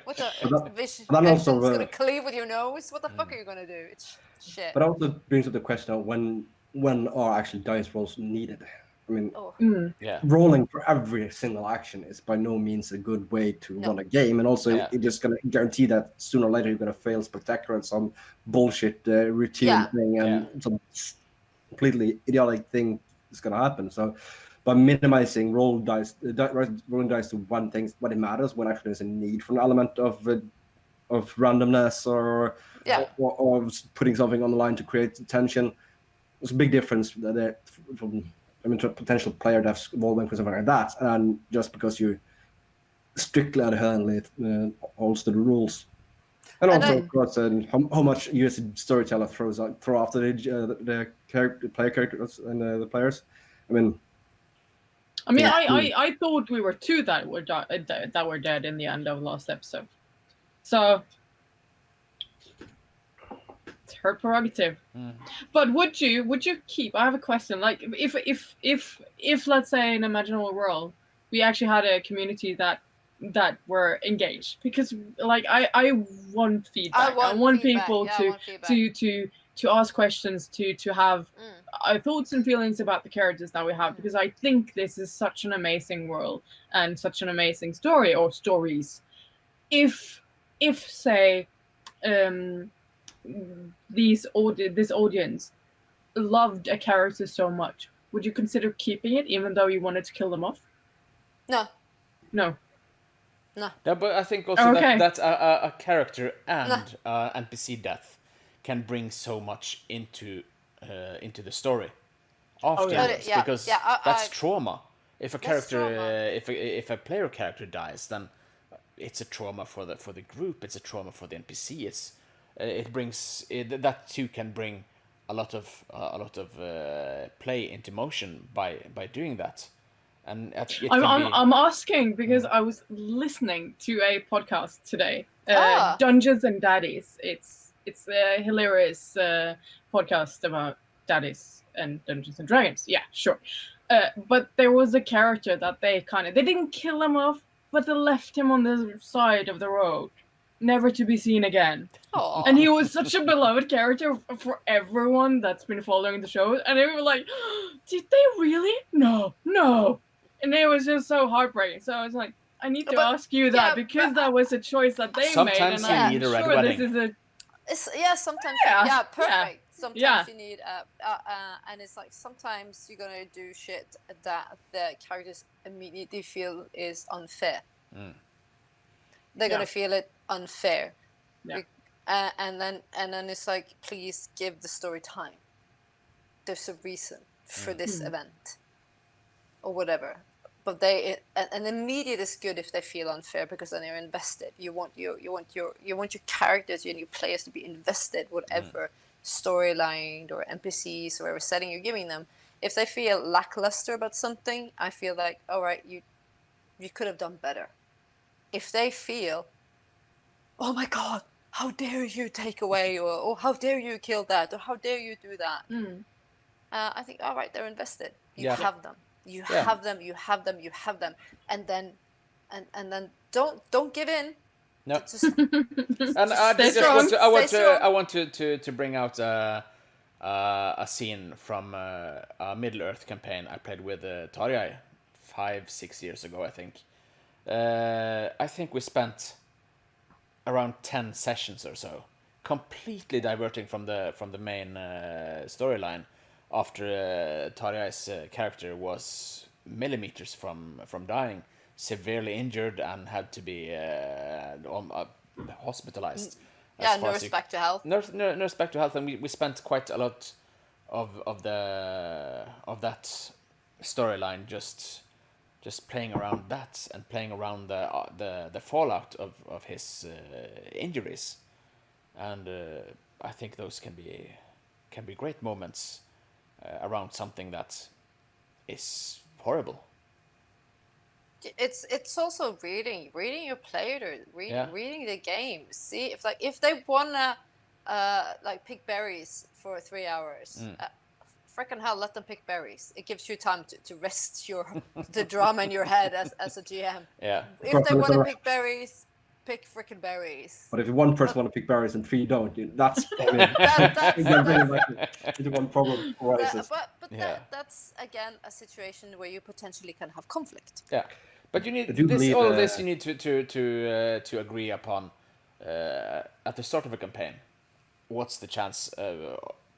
What the vision? that also, Vision's gonna cleave with your nose. What the fuck are you gonna do? It's shit. But also brings up the question of when are actually dice rolls needed. I mean, Oh, Yeah. rolling for every single action is by no means a good way to No. run a game, and also Yeah. it's just going to guarantee that sooner or later you're going to fail spectacular at some bullshit routine Yeah. thing, and some completely idiotic thing is going to happen. So, by minimizing rolling dice to one thing when it matters, when actually there's a need for an element of randomness or putting something on the line to create tension, there's a big difference there from. I mean, to a potential player deaths involving something like that, and just because you strictly adherently holds to the rules, and also of course how much you as a storyteller throw after the player characters and the players. I mean, I thought we were 2 that were dead in the end of last episode, so it's her prerogative. But would you keep? I have a question. Like, if let's say in an imaginable world we actually had a community that were engaged, because like I want feedback. I want people to ask questions, to have thoughts and feelings about the characters that we have, because I think this is such an amazing world and such an amazing story or stories. If say this audience loved a character so much, would you consider keeping it even though you wanted to kill them off? no. Yeah, but I think also Okay. that a character and NPC death can bring so much into the story afterwards, Yeah, because yeah, that's trauma. If a character, trauma. if a player character dies, then it's a trauma for the group. It's a trauma for the NPC. It brings that too can bring a lot of play into motion by doing that. And I'm asking because I was listening to a podcast today, Ah. Dungeons and Daddies. It's a hilarious podcast about daddies and Dungeons and Dragons. Yeah, sure. But there was a character that they didn't kill him off, but they left him on the side of the road, never to be seen again. Aw. And he was such a beloved character for everyone that's been following the show. And they were like, did they really? No. And it was just so heartbreaking. So I was like, I need to But- ask you that, yeah, because but- that was a choice that they Sometimes made. you And I'm need a red sure wedding. this is a... Sometimes Yeah, perfect. Sometimes yeah. you need and it's like sometimes you're gonna do shit that the characters immediately feel is unfair. They're gonna feel it unfair. Yeah. And then it's like, please give the story time. There's a reason for this event, or whatever. But and immediate is good if they feel unfair, because then they're invested. You want your characters, you want your players to be invested, whatever storyline or NPCs or whatever setting you're giving them. If they feel lackluster about something, I feel like, all right, you could have done better. If they feel, oh my God, how dare you take away, or how dare you kill that, or how dare you do that, I think, all right, they're invested. You Yeah. have them. You Yeah. have them. And then and then don't give in. No. Just And I Stay just want strong. to, I want Stay to, strong. I want to bring out a scene from a Middle Earth campaign I played with Tarjei 5-6 years ago, I think. I think we spent around 10 sessions or so, completely diverting from the main storyline after Tarjei's character was millimeters from dying, severely injured, and had to be hospitalized. yeah, as far as nurse you- back to health. Nurse back to health, and we spent quite a lot of that storyline just playing around that and playing around the fallout of his injuries, and I think those can be great moments around something that is horrible. It's also reading your player, Yeah. reading the game. See if they wanna like pick berries for 3 hours. Frickin' hell, let them pick berries. It gives you time to rest the drama in your head as a GM. Yeah. If course, they it's want to a- pick berries, pick frickin' berries. But if one person want to pick berries and 3 don't, that's probably into one problem arises. But Yeah. that's again a situation where you potentially can have conflict. Yeah, but you need I do believe, all of this. You need to agree upon at the start of a campaign. What's the chance?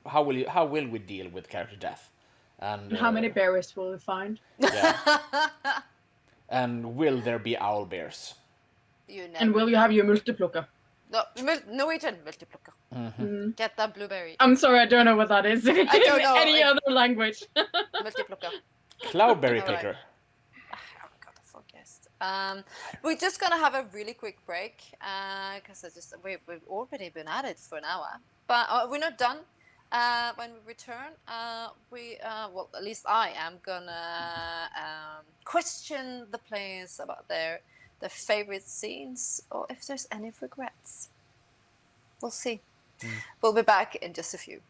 How will we deal with character death? And How many berries will we find? Yeah. And will there be owl bears? You never. And will you have your multiplucker? No, Norwegian multiplucker. Mm-hmm. Get that blueberry. I'm sorry, I don't know what that is in don't know. any other language. Multiplucker. Cloudberry Alright. picker. Oh god, I forgot. We're just gonna have a really quick break because we've already been at it for an hour, but we're not done. When we return, well, at least I am gonna question the players about their favorite scenes or if there's any regrets. We'll see. We'll be back in just a few.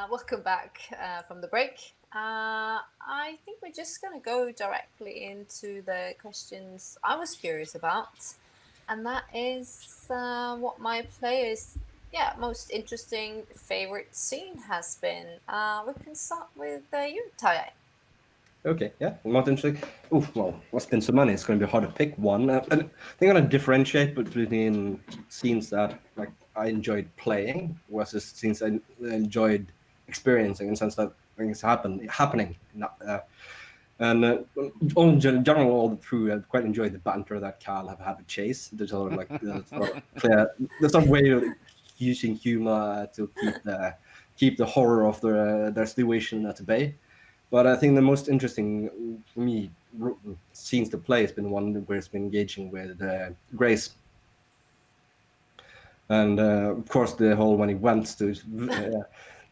Welcome back from the break. I think we're just going to go directly into the questions I was curious about, and that is what my players' most interesting favorite scene has been. We can start with you, Tarjei. Okay, yeah, not interesting. Oh, well, what's been so many? It's going to be hard to pick one. And I think I'm going to differentiate between scenes that like I enjoyed playing versus scenes I enjoyed experiencing, in the sense that things happening. All in general, all through, I've quite enjoyed the banter that Cal have had with Chase. There's sort of like there's some way of using humor to keep the horror of their situation at bay. But I think the most interesting for me scenes to play has been one where it's been engaging with Grace. And of course, the whole when he went to,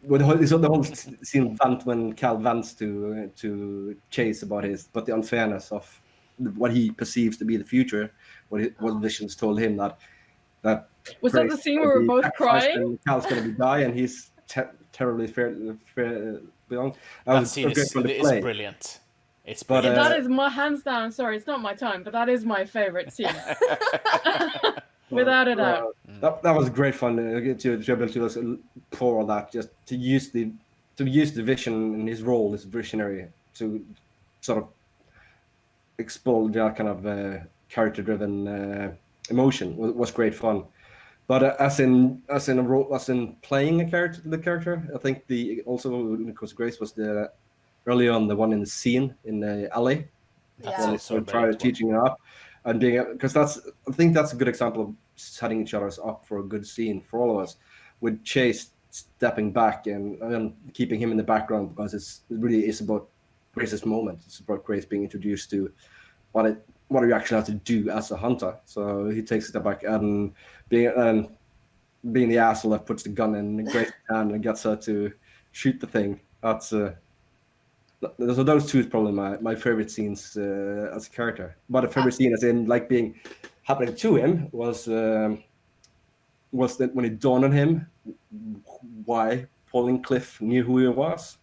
the whole scene when Cal vents to Chase about the unfairness of what he perceives to be the future, what Visions told him that Was that the scene where we were both crying? And Cal's going to die, and he's terribly beyond. That scene is brilliant. It's But, brilliant. That is my hands down. Sorry, it's not my time, but that is my favorite scene. Without a doubt. That was great fun to be able to pour that, just to use the Vision in his role as visionary to sort of explode that kind of character-driven emotion was great fun. But as in playing the character, I think because Grace was early on the one in the scene in the alley. That's Yeah. also Try teaching her up and because I think that's a good example of setting each other up for a good scene for all of us, with Chase stepping back and keeping him in the background, because it really is about Grace's moment. It's about Grace being introduced to what you actually have to do as a hunter. So he takes a step back and being the asshole that puts the gun in Grace's hand and gets her to shoot the thing. That's So those two is probably my favorite scenes as a character. But a favorite scene as in like being happening to him was that when it dawned on him why Pauline Cliff knew who he was.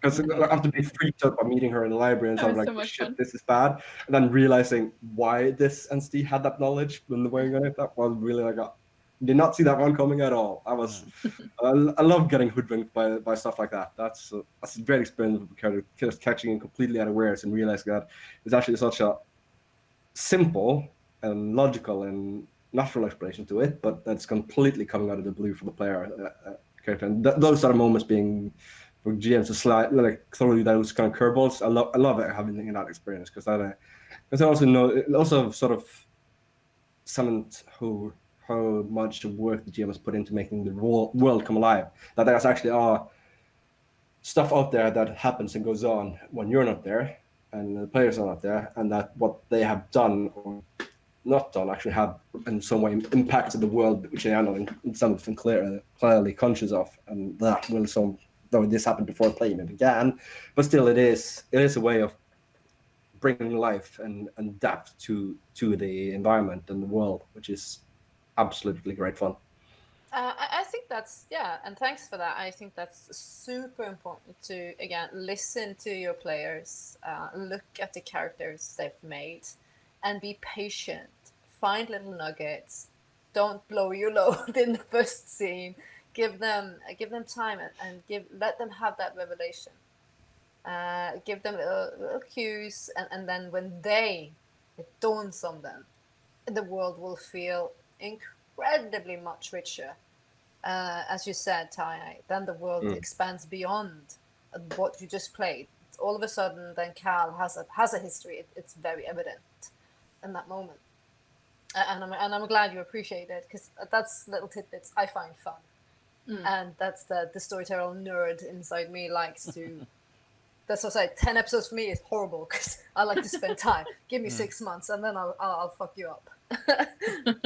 Because after being freaked out by meeting her in the library and That sort of was like, so much shit, fun. this is bad, and then realizing why this entity had that knowledge and the way on it, that was really like did not see that one coming at all. I was, I love getting hoodwinked by stuff like that. That's a great experience of a character just catching him completely unawares and realizing that it's actually such a simple and logical and natural explanation to it, but that's completely coming out of the blue for the player character. And those are the moments being for GMs to slide like throw you those kind of curveballs. I love it having that experience because I also know it also sort of cement how much work the GM has put into making the world come alive. That there's actually are stuff out there that happens and goes on when you're not there and the players are not there, and that what they have done or not done actually have in some way impacted the world, which they are not in something clearly conscious of, and that will some. Though this happened before playing it began, but still it is a way of bringing life and depth to the environment and the world, which is absolutely great fun. I think that's, yeah, and thanks for that. I think that's super important to, again, listen to your players, look at the characters they've made, and be patient. Find little nuggets. Don't blow your load in the first scene. Give them time and let them have that revelation. Give them little cues, and then when it dawns on them, the world will feel incredibly much richer. As you said, Tai, then the world expands beyond what you just played. All of a sudden, then Cal has a history. It's very evident in that moment, and I'm glad you appreciate it because that's little tidbits I find fun, and that's the storyteller nerd inside me likes to. That's what I say. 10 episodes for me is horrible because I like to spend time. Give me 6 months and then I'll fuck you up.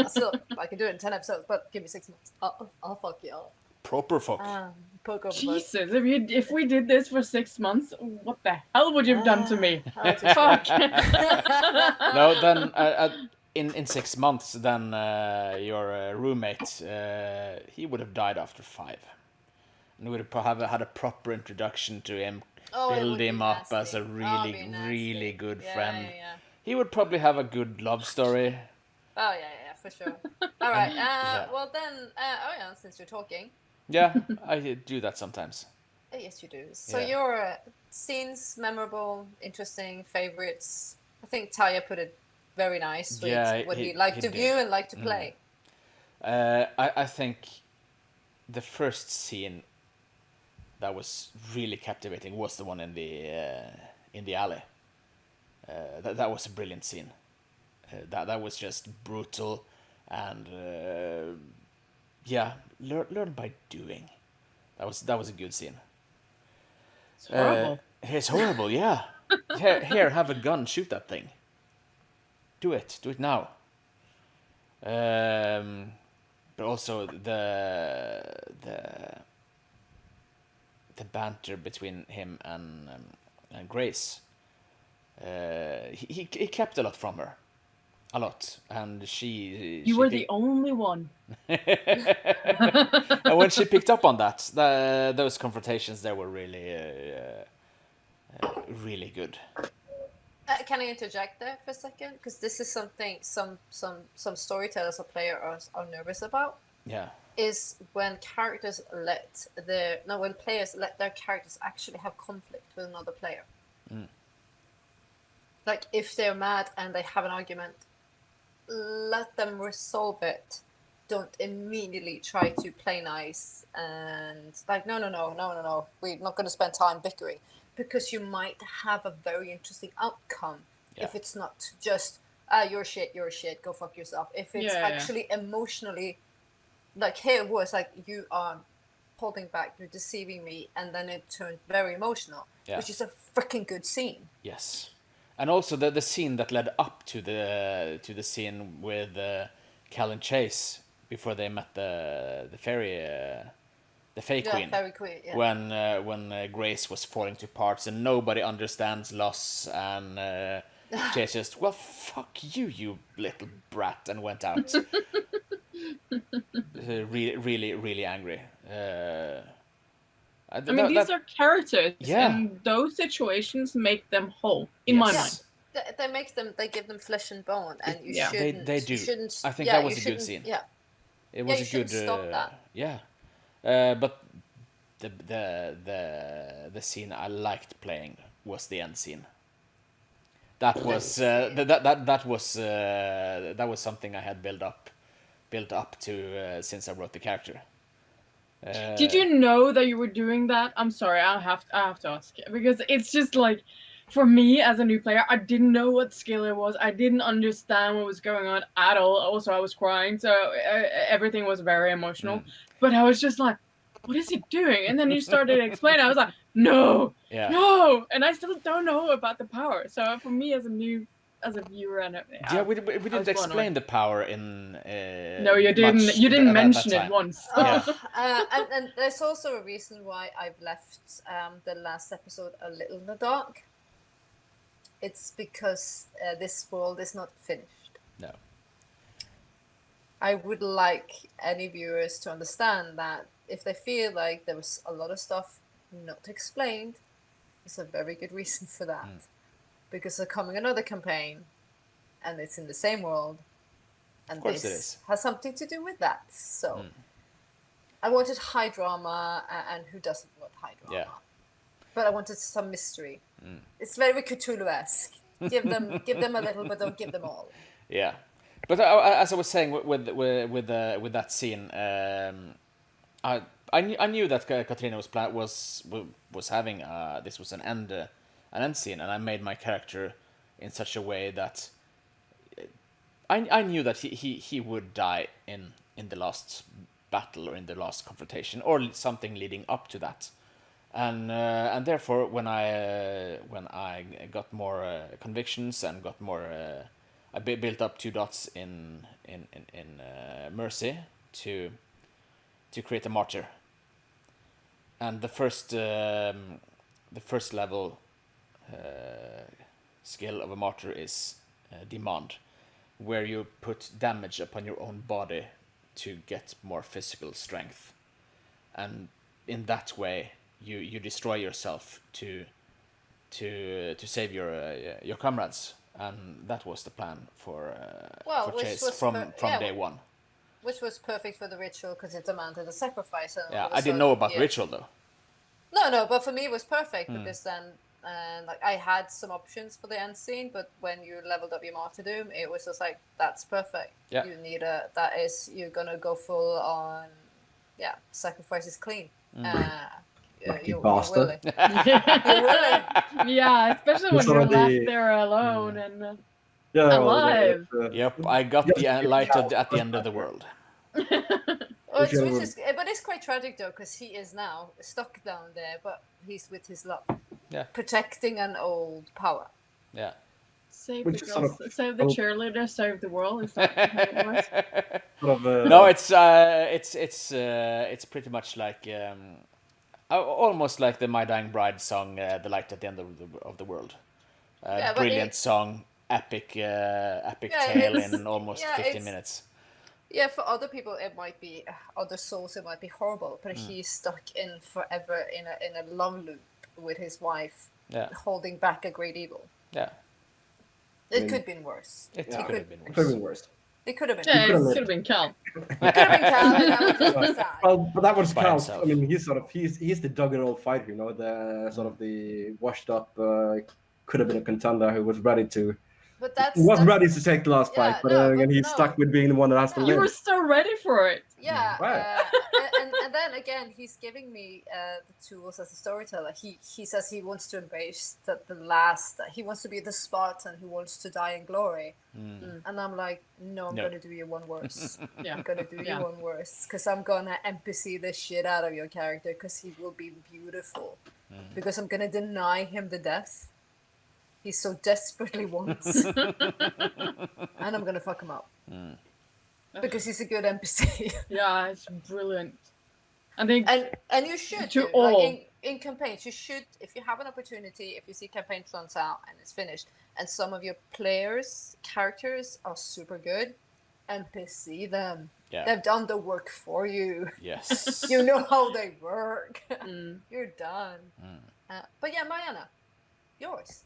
Still, I can do it in 10 episodes, but give me 6 months. I'll fuck you up. Proper fuck. Jesus, if we did this for 6 months, what the hell would you have done to me? Fuck. No, then in 6 months, then your roommate he would have died after 5, and we would have had a proper introduction to him. Build him up as a really good friend. Yeah. He would probably have a good love story. Oh yeah, for sure. All right. Well then, since you're talking. Yeah, I do that sometimes. Yes, you do. So your scenes, memorable, interesting, favorites. I think Taya put it very nice with what he liked to view and liked to play. I think the first scene that was really captivating was the one in the alley. That was a brilliant scene. That was just brutal, and learn by doing. That was a good scene. It's horrible. It's horrible, yeah. Here, have a gun, shoot that thing. Do it now. But also the banter between him and Grace. He kept a lot from her, a lot, and she. You were the only one. And when she picked up on that, those confrontations there were really, really good. Can I interject there for a second? Because this is something some storytellers or players are nervous about. Yeah. Is when players let their characters actually have conflict with another player. Like if they're mad and they have an argument, let them resolve it. Don't immediately try to play nice and like no, we're not going to spend time bickering, because you might have a very interesting outcome if it's not just you're shit, go fuck yourself. If it's actually emotionally. Like here it was like you are holding back, you're deceiving me, and then it turned very emotional, which is a freaking good scene. Yes, and also the scene that led up to the scene with Cal and Chase before they met the ferry the Fey Yeah, Queen, Fairy Queen. Yeah. when Grace was falling to parts and nobody understands loss, and Jay's just, well, fuck you, you little brat, and went out. Really, really, really angry. I mean, these are characters, Yeah. and those situations make them whole, in my Yes. mind. They make them. They give them flesh and bone, and you Yeah. shouldn't. They do. You shouldn't. I think yeah, that was you a good shouldn't- scene. Yeah. It was you a good. shouldn't stop that. Yeah, but the scene I liked playing was the end scene. That was that was something I had built up to since I wrote the character. Did you know that you were doing that? I'm sorry, I have to ask, because it's just like, for me as a new player, I didn't know what skill it was. I didn't understand what was going on at all. Also, I was crying, so everything was very emotional. But I was just like, what is he doing? And then you started to explain. I was like, no, Yeah. no, and I still don't know about the power. So for me as a viewer, and Yeah, we didn't explain the power in. no, you didn't. much You didn't at that mention it time. once. Yeah. And there's also a reason why I've left the last episode a little in the dark. It's because this world is not finished. No. I would like any viewers to understand that if they feel like there was a lot of stuff not explained, there's a very good reason for that. Because there's coming another campaign, and it's in the same world, and Of course this it is. has something to do with that. So I wanted high drama, and who doesn't want high drama? Yeah. But I wanted some mystery. It's very Cthulhu-esque. Give them a little, but don't give them all. Yeah, but as I was saying with that scene, I knew that Katrina was having this was an end scene, and I made my character in such a way that I knew that he would die in the last battle or in the last confrontation or something leading up to that. And therefore, when I got more convictions and got more, I built up 2 dots in mercy to create a martyr. And the first level skill of a martyr is demand, where you put damage upon your own body to get more physical strength, and in that way you destroy yourself to save your comrades, and that was the plan for which Chase was from yeah, day one. Which was perfect for the ritual because it demanded a sacrifice. And Yeah, all of a I didn't know sudden- about yeah. ritual though. No, but for me it was perfect because then like I had some options for the end scene, but when you leveled up your martyrdom, it was just like that's perfect. Yeah. You need you're gonna go full on, sacrifice is clean. Lucky You're bastard. willing. You're willing. Yeah, especially when It's you're already- left there alone and Yeah, well, Alive. Yep, I got the light at the end of the world. But Whichever- it's quite tragic though because he is now stuck down there, but he's with his love, Yeah. protecting an old power. Yeah. save Which the is sort girls, of- save the cheerleader, save the world. Is that how it was? Sort of, No, it's pretty much like almost like the My Dying Bride song, "The Light at the End of the World." Yeah, but Brilliant it- song, epic Yeah, tale it's- in almost yeah, 15 it's- minutes. Yeah, for other people it might be other souls. It might be horrible, but he's stuck in forever in a love loop with his wife, Yeah, holding back a great evil. yeah. It mean- could have been worse. It Yeah. could have been It could have worse. been worse. It could have been. Yeah, it could've could have been Cal. It could have been Cal, and that would just be sad. Well, but that was By Cal. himself. I mean, he's the dogged old fighter, you know, the sort of the washed up, could have been a contender who was ready to, But that's ready to take the last Yeah, fight, but no, again, but he's no. stuck with being the one that has to No. You win. were so ready for it. yeah. Right. And then again, he's giving me the tools as a storyteller. He says he wants to embrace the last. He wants to be the Spartan who wants to die in glory. And I'm like, no, I'm No. gonna do you one worse. Yeah. I'm gonna do Yeah. you one worse because I'm gonna NPC the shit out of your character because he will be beautiful. Because I'm gonna deny him the death he so desperately wants, and I'm gonna fuck him up because he's a good NPC. Yeah, it's brilliant. I think And you should To do all. like in campaigns. You should, if you have an opportunity, if you see campaign runs out and it's finished, and some of your players' characters are super good, NPC them. Yeah. They've done the work for you. Yes. You know how they work. Mm. You're done. But yeah, Mariana, yours.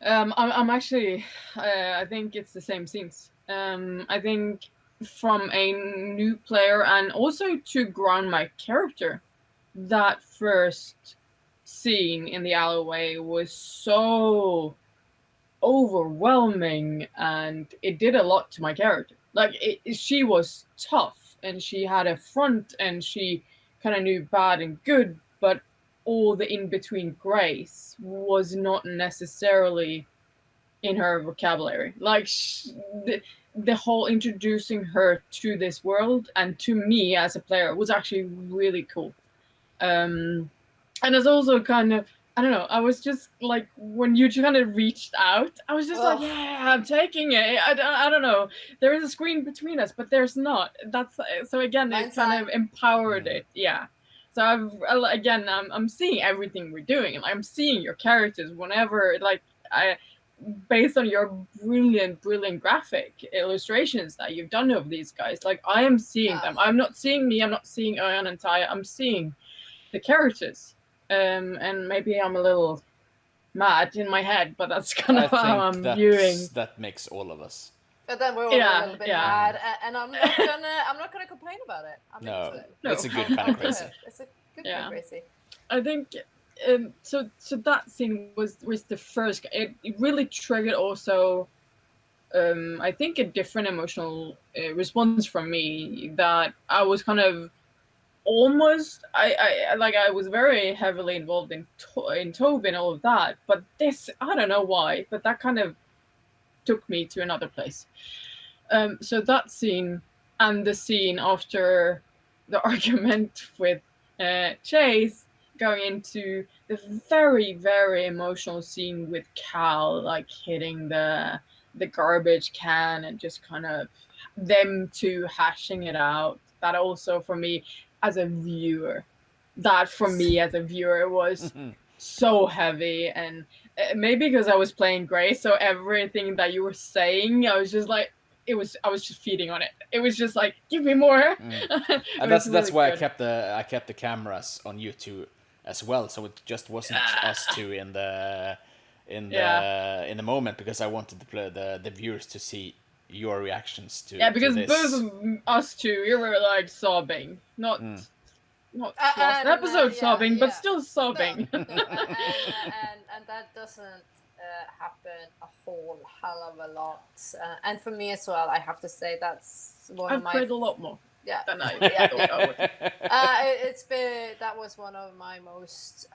I'm actually, I think it's the same scenes. I think from a new player and also to ground my character, that first scene in the alleyway was so overwhelming, and it did a lot to my character. Like she was tough and she had a front and she kind of knew bad and good, but all the in between grace was not necessarily in her vocabulary. Like the whole introducing her to this world and to me as a player was actually really cool. And it's also kind of, I don't know, I was just like, when you kind of reached out, I was just like, Ugh. yeah, I'm taking it. I don't know. There is a screen between us, but there's not. That's so again, it Mine's kind of empowered Mm. it. Yeah. So I'm seeing everything we're doing, and I'm seeing your characters whenever based on your brilliant graphic illustrations that you've done of these guys. Like I am seeing them. I'm not seeing me. I'm not seeing Örjan and Taya. I'm seeing the characters. And maybe I'm a little mad in my head, but that's kind I of how I'm think viewing. that makes all of us. But then we're all Yeah, a little bit yeah. mad, and I'm not gonna complain about it. I'm No, into it. No. it's a good I'm kind of into crazy. it. It's a good Yeah. kind of crazy. I think so that scene was the first. It really triggered also. I think a different emotional response from me, that I was kind of almost I was very heavily involved in Tove and all of that, but this, I don't know why, but that kind of took me to another place. So that scene and the scene after the argument with Chase, going into the very, very emotional scene with Cal, like hitting the garbage can and just kind of them two hashing it out. That also for me as a viewer, was so heavy, and maybe because I was playing Grace, so everything that you were saying, I was just like, I was just feeding on it. It was just like, give me more. It And was that's really why good. I kept the cameras on you two as well, so it just wasn't us two in the moment, because I wanted the viewers to see your reactions to because to this. both of us two, we were like sobbing, not last episode sobbing, but still sobbing. No, and that doesn't happen a whole hell of a lot. And for me as well, I have to say that's one I've of my. cried a lot more Yeah. than I Yeah. thought I would. That was one of my most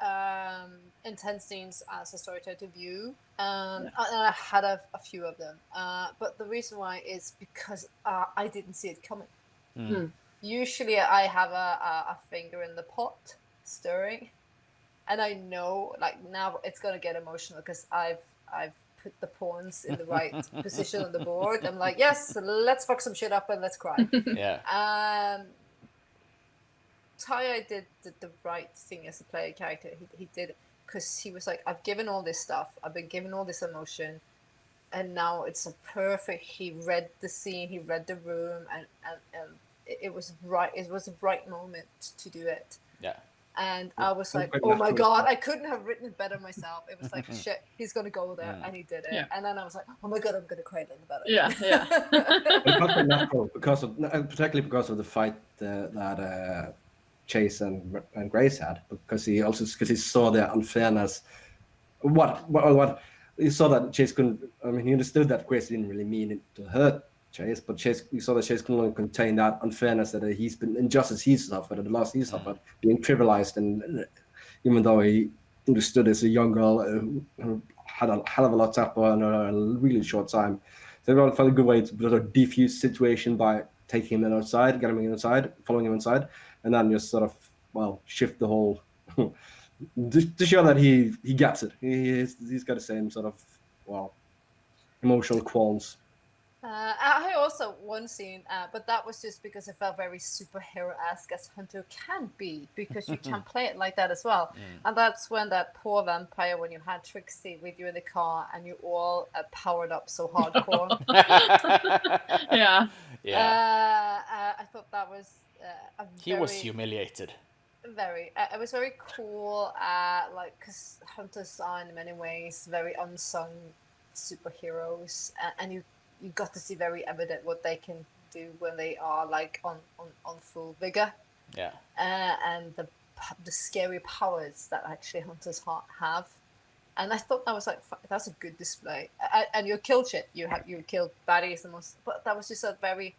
intense scenes as a storyteller to view. And I had a few of them. But the reason why is because I didn't see it coming. Usually I have a finger in the pot stirring, and I know like now it's gonna get emotional because I've put the pawns in the right position on the board. I'm like, yes, let's fuck some shit up and let's cry. Yeah. Taya did the right thing as a player character. He did, because he was like, I've given all this stuff, I've been given all this emotion, and now it's a perfect. He read the scene, he read the room, and it was right. It was the right moment to do it. Yeah. And I was like, quite oh my natural. God, I couldn't have written it better myself. It was like, shit, he's gonna go there, and he did it. Yeah. And then I was like, oh my God, I'm gonna cry then about it. Yeah. It felt quite natural because of, particularly because of the fight that Chase and Grace had, because he saw the unfairness. What he saw that Chase couldn't. I mean, he understood that Grace didn't really mean it to hurt Chase, but he saw that Chase couldn't only contain that unfairness, that he's been injustice he suffered, and the loss he suffered, being trivialized, and even though he understood as a young girl who had a hell of a lot to happen in a really short time. So everyone found a good way to sort of defuse the situation by taking him outside, getting him inside, following him inside, and then just sort of, shift the whole to show that he gets it. He's got the same sort of, emotional qualms. I also one scene, but that was just because it felt very superhero-esque as Hunter can be, because you can play it like that as well. And that's when that poor vampire, when you had Trixie with you in the car and you all powered up so hardcore. Yeah. Yeah. I thought that was a He was very, humiliated. very. It was very cool. Like, because hunters are in many ways very unsung superheroes, and you got to see very evident what they can do when they are like on full vigor, Yeah. and the scary powers that actually hunters have. And I thought that was like that's a good display. And you killed shit. You killed baddies the most, but that was just a very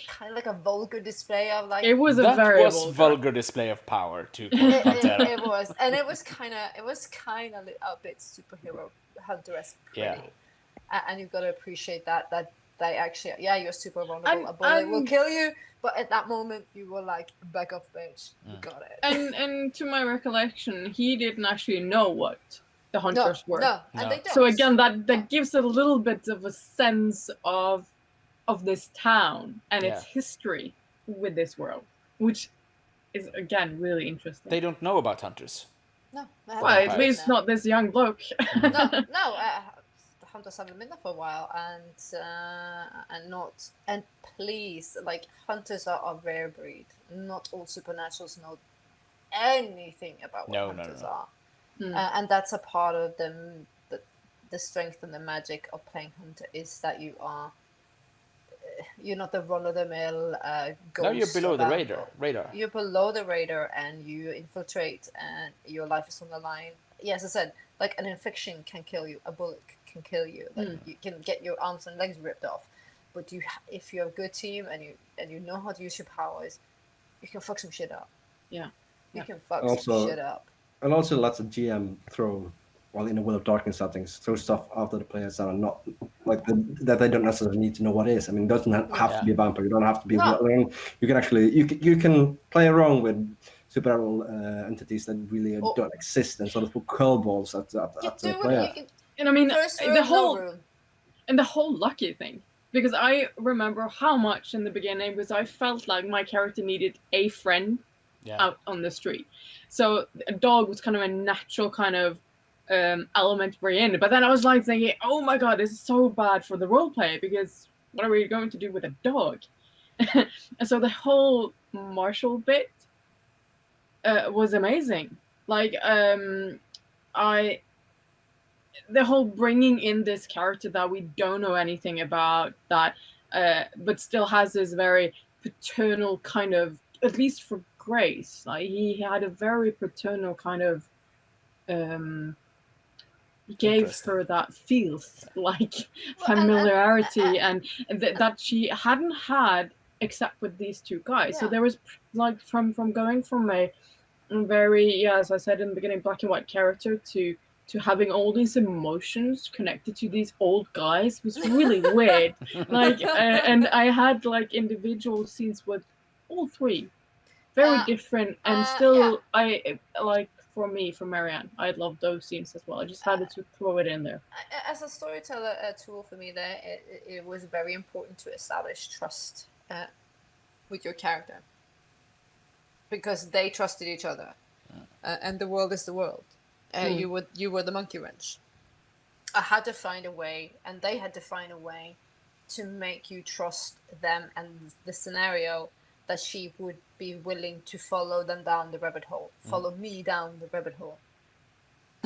kind of like a vulgar display of like It was a That very was vulgar display of power to quote Pantera. it was, and it was kind of a bit superhero hunter-esque pretty. Yeah. And you've got to appreciate that they actually, you're super vulnerable. And- A bullet will and- kill you, but at that moment you were like, back off, bitch. You got it. And to my recollection, he didn't actually know what the no, hunters were. no, No. and they don't. So again, that gives a little bit of a sense of this town and its Yeah. history with this world, which is again really interesting. They don't know about hunters. no, well, at least not this young bloke. no. The hunters haven't been there for a while, and please, like, hunters are a rare breed. Not all supernaturals know anything about what No. hunters are. Hmm. And that's a part of the strength and the magic of playing hunter, is that you're not the run-of-the-mill ghost. No, you're below or the vampire. radar. You're below the radar, and you infiltrate, and your life is on the line. Yes, I said, like, an infection can kill you, a bullet can kill you, like, you can get your arms and legs ripped off, but if you're a good team and you know how to use your powers, you can fuck some shit up. Yeah. You can fuck Also- some shit up. And also lets a GM throw, while in a Will of Darkness settings, throw stuff after the players that are not like that they don't necessarily need to know what is. I mean, it doesn't have to be a vampire. You don't have to be. No. You can actually you can play around with supernatural entities that really Oh. don't exist and sort of put curveballs at You the do player. it. You can, And I mean, first room, the no whole room. and the whole lucky thing, because I remember how much in the beginning, because I felt like my character needed a friend Yeah. out on the street. So a dog was kind of a natural kind of element to bring in. But then I was like thinking, oh my god, this is so bad for the role play, because what are we going to do with a dog? And so the whole martial bit was amazing. Like the whole bringing in this character that we don't know anything about, that but still has this very paternal kind of, at least for Grace, like he had a very paternal kind of he gave Interesting. her that feels like Well, familiarity and that she hadn't had except with these two guys. So Yeah. there was like from going from a very, as I said in the beginning, black and white character to having all these emotions connected to these old guys was really weird. Like and I had like individual scenes with all three, very different, and still yeah. I like, for me, for Marianne, I love those scenes as well. I just had to throw it in there. As a storyteller tool for me, there it was very important to establish trust with your character, because they trusted each other, and the world is the world. You were the monkey wrench. I had to find a way, and they had to find a way to make you trust them and the scenario, that she would be willing to follow them down the rabbit hole, follow me down the rabbit hole.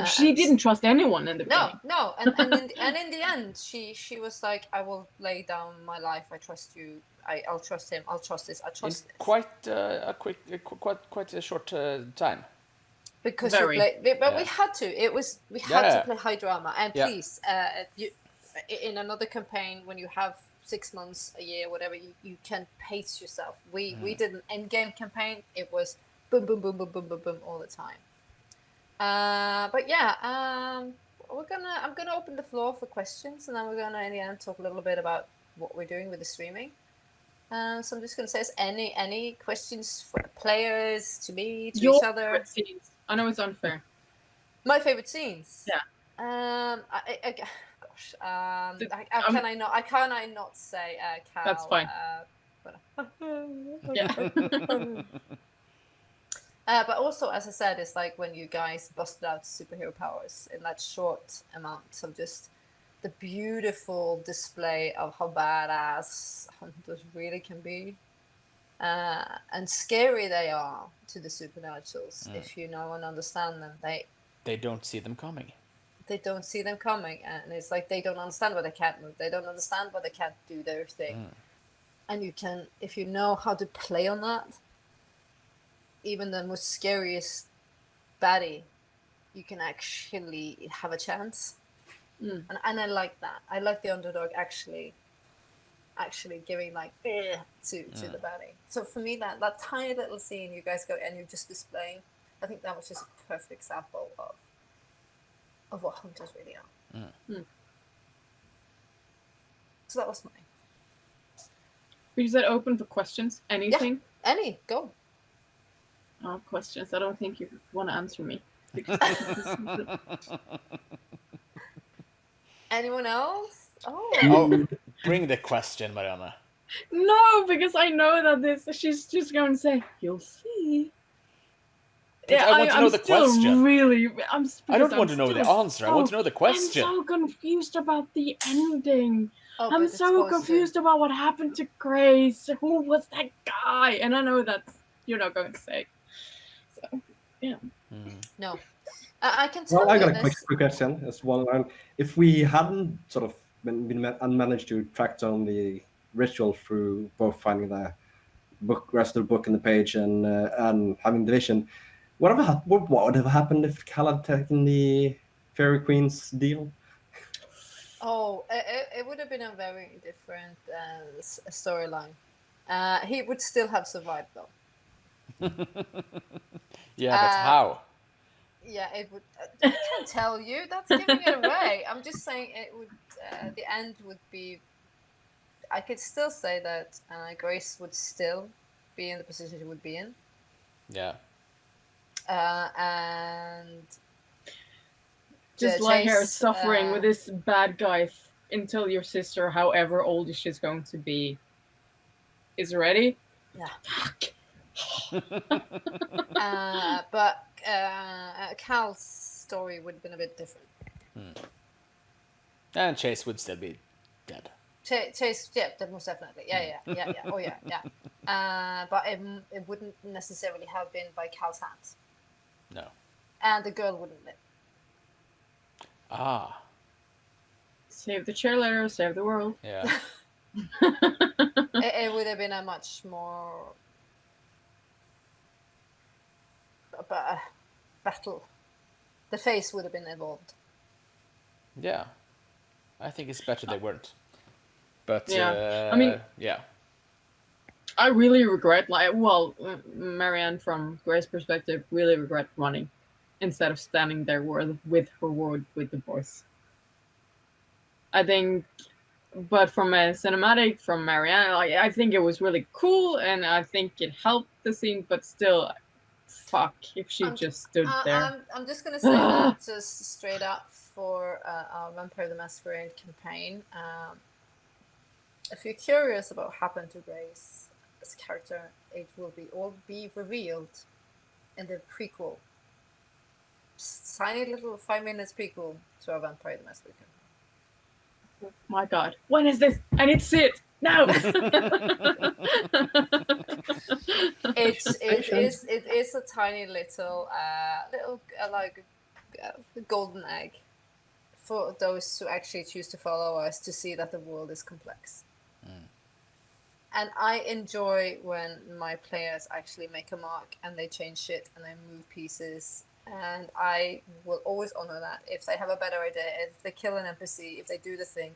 She didn't trust anyone in the beginning. No, and in the end, she was like, I will lay down my life. I trust you. I'll trust him. I'll trust this. I In trust this. quite a short time. Because Very. but we Yeah. had to. We had Yeah. to play high drama. And Yeah. please, in another campaign, when you have 6 months, a year, whatever, you can pace yourself. We did an end game campaign. It was boom, boom, boom, boom, boom, boom, boom all the time. But yeah, I'm gonna open the floor for questions, and then we're gonna in the end talk a little bit about what we're doing with the streaming. So I'm just gonna say, is any questions for the players, to me, to Your each other? favorite scenes. I know it's unfair. My favorite scenes. Yeah. I, God, gosh. I'm- Can I not? I can I not say Cal? That's fine. Yeah. But also, as I said, it's like when you guys busted out superhero powers in that short amount of just the beautiful display of how badass hunters really can be. And scary they are to the supernaturals if you know and understand them. They don't see them coming. They don't see them coming, and it's like they don't understand why they can't move. They don't understand why they can't do their thing. And you can, if you know how to play on that, even the most scariest baddie, you can actually have a chance. And I like that. I like the underdog actually giving like to the baddie. So for me, that tiny little scene you guys go and you're just displaying, I think that was just a perfect example of what hunters really are. So that was mine. We said open for questions. Anything? Any, go. Oh, questions. I don't think you want to answer me. Anyone else? Oh, bring the question, Mariana. No, because I know that she's just going to say, "You'll see." But I want to know the question. I don't want to know the answer. I want to know the question. I'm so confused about the ending. Oh, but I'm it's so supposed to- confused about what happened to Grace. Who was that guy? And I know that's you're not going to say. So, yeah. No. I can tell Well, I you got a this. quick question as well. If we hadn't sort of managed to track down the ritual through both finding the rest of the book and the page and having the vision, what would have happened if Cal had taken the Fairy Queen's deal? Oh, it would have been a very different storyline. He would still have survived though. Yeah, but how? Yeah, it would. I can't tell you. That's giving it away. I'm just saying it would. The end would be. I could still say that Grace would still be in the position she would be in, Yeah. and Just lie here Chase, suffering with this bad guy until your sister, however old she's going to be, is ready. Yeah. Fuck. But Cal's story would have been a bit different. And Chase would still be dead. Chase, yeah, most definitely, yeah, oh yeah. But it wouldn't necessarily have been by Cal's hands, No. and the girl wouldn't live. Ah. Save the cheerleader, save the world. Yeah. It would have been a much more battle. The face would have been involved. Yeah. I think it's better they weren't. But Yeah. I mean- yeah. I really regret, Marianne, from Grace's perspective, really regret running instead of standing there with her word with the boys. I think, but from a cinematic, from Marianne, I think it was really cool, and I think it helped the scene, but still, fuck, if she just stood there. I'm just gonna say that just straight up for our Vampire the Masquerade campaign. If you're curious about what happened to Grace, this character, it will all be revealed in the prequel. Just tiny little 5 minutes prequel to our Vampire the Masquerade campaign. My God, when is this? I need to see it now. It is a tiny little golden egg for those who actually choose to follow us to see that the world is complex. And I enjoy when my players actually make a mark and they change shit and they move pieces. And I will always honor that. If they have a better idea, if they kill an NPC, if they do the thing,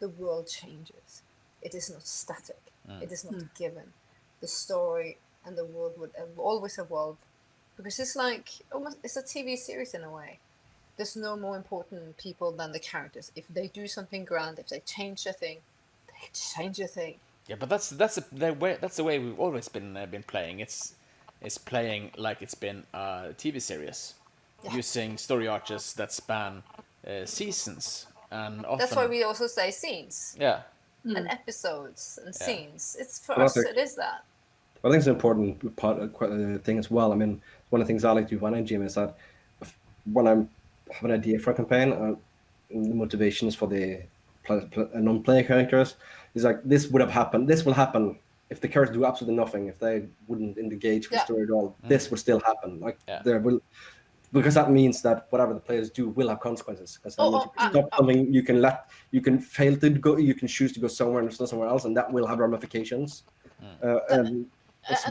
the world changes. It is not static. It is not given. The story and the world would always evolve, because it's like it's a TV series in a way. There's no more important people than the characters. If they do something grand, if they change a thing, they change a thing. Yeah, but that's the way we've always been playing. It's playing like it's been a TV series, using story arches that span seasons. and often That's why we also say scenes yeah. and episodes and Yeah. scenes. It's for Well, us. that's It is that. I think it's an important part thing as well. I mean, one of the things I like to do when I gym is that when I have an idea for a campaign, the motivations for the non-player characters is like this would have happened. This will happen if the characters do absolutely nothing. If they wouldn't engage with the Yeah. story at all, this will still happen. Like Yeah. there will, because that means that whatever the players do will have consequences. Because that means you can stop something, you can fail to go, you can choose to go somewhere and somewhere else, and that will have ramifications. And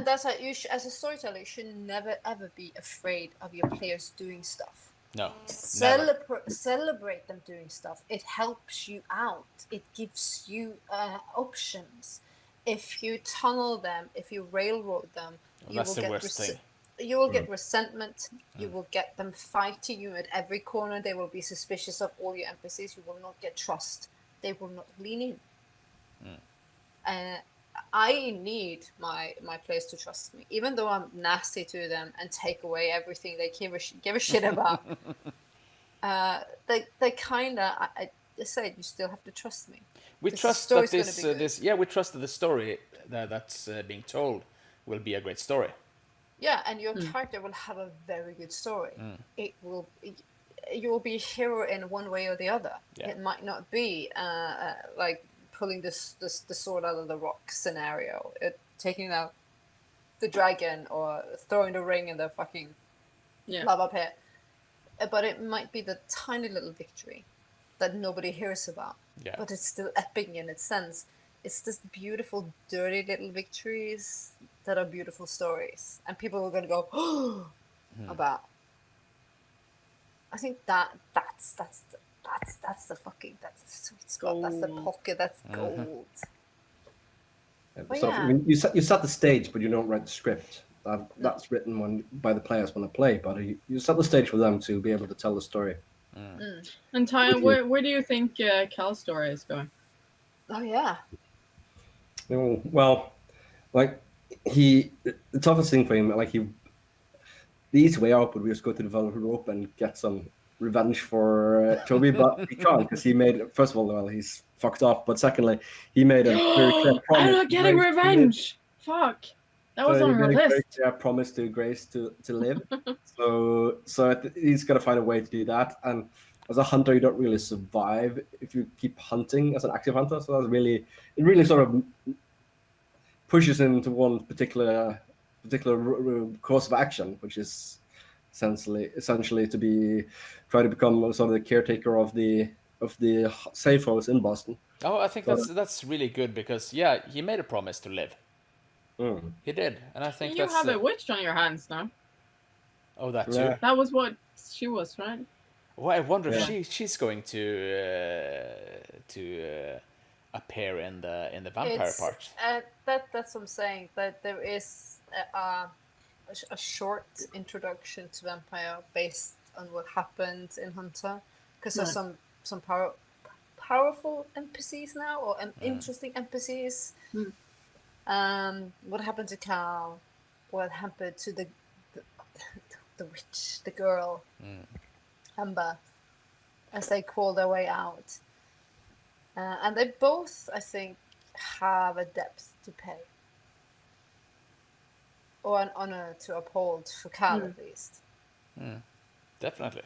that's how you as a storyteller, you should never ever be afraid of your players doing stuff. No. Celebrate them doing stuff. It helps you out. It gives you options. If you tunnel them, if you railroad them, you That's will the get worst thing. you will get resentment. You will get them fighting you at every corner. They will be suspicious of all your NPCs. You will not get trust. They will not lean in. I need my players to trust me, even though I'm nasty to them and take away everything they give a shit about. They kinda. I said you still have to trust me. We This trust that story's gonna be good. we trust that the story that's being told will be a great story. Yeah, and your character will have a very good story. It will. You will be a hero in one way or the other. Yeah. It might not be like pulling the sword out of the rock scenario, taking out the dragon or throwing the ring in the fucking lava pit. But it might be the tiny little victory that nobody hears about. Yeah. But it's still epic in its sense. It's this beautiful, dirty little victories that are beautiful stories, and people are gonna go about. I think that's the sweet spot. That's the pocket. That's gold. But So I mean, you set the stage, but you don't write the script. That's written by the players when they play, but you set the stage for them to be able to tell the story. And Ty, where do you think Cal's story is going? Oh yeah. Well, like the toughest thing for him, like the easy way out would be just go to the Velvet Rope and get some revenge for Toby, but he can't because he made, first of all, well, he's fucked up, but secondly, he made a very clear promise. I'm not getting revenge. Fuck. That was on her list. Promise to Grace to live. so he's got to find a way to do that. And as a hunter, you don't really survive if you keep hunting as an active hunter. So it really sort of pushes him into one particular course of action, which is essentially to try to become sort of the caretaker of the safe house in Boston. Oh, I think that's really good because he made a promise to live. He did, and I think you have a witch on your hands now. Oh, that too. Yeah. That was what she was, right? Well, I wonder if she's going to appear in the vampire part. That's what I'm saying. That there is a short introduction to vampire based on what happened in Hunter, because there's some powerful NPCs now, or interesting NPCs. What happened to Cal? What happened to the witch, the girl, Amber, as they crawl their way out? And they both, I think, have a depth to pay, or an honor to uphold for Cal at least. Definitely.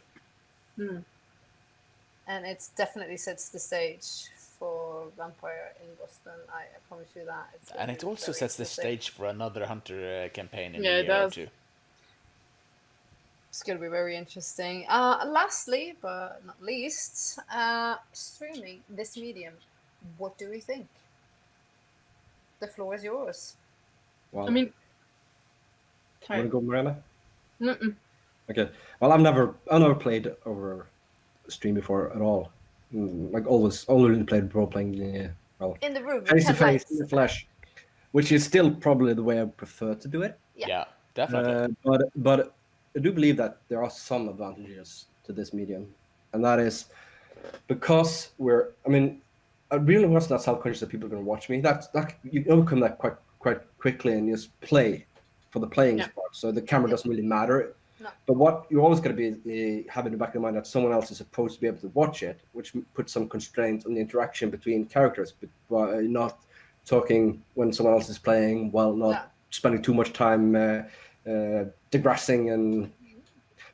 And it definitely sets the stage for Vampire in Boston. I promise you that. And it also sets the stage for another Hunter campaign in Yeah, a it year or does. two. It's going to be very interesting. Lastly, but not least, streaming, this medium. What do we think? The floor is yours. Well, I mean, you want to go, Miranda? Mm-mm. Okay. Well, I've never played over stream before at all. Like always only played role playing. In the room, Face to with face in headlights. the flesh, which is still probably the way I prefer to do it. Yeah. Definitely. But I do believe that there are some advantages to this medium, and that is because I really was not self-conscious that people are going to watch me. That you overcome that quite quickly and just play for the playing part. So the camera doesn't really matter. No. But what you're always going to be have in the back of your mind that someone else is supposed to be able to watch it, which puts some constraints on the interaction between characters, but by not talking when someone else is playing, while not Yeah. spending too much time digressing, and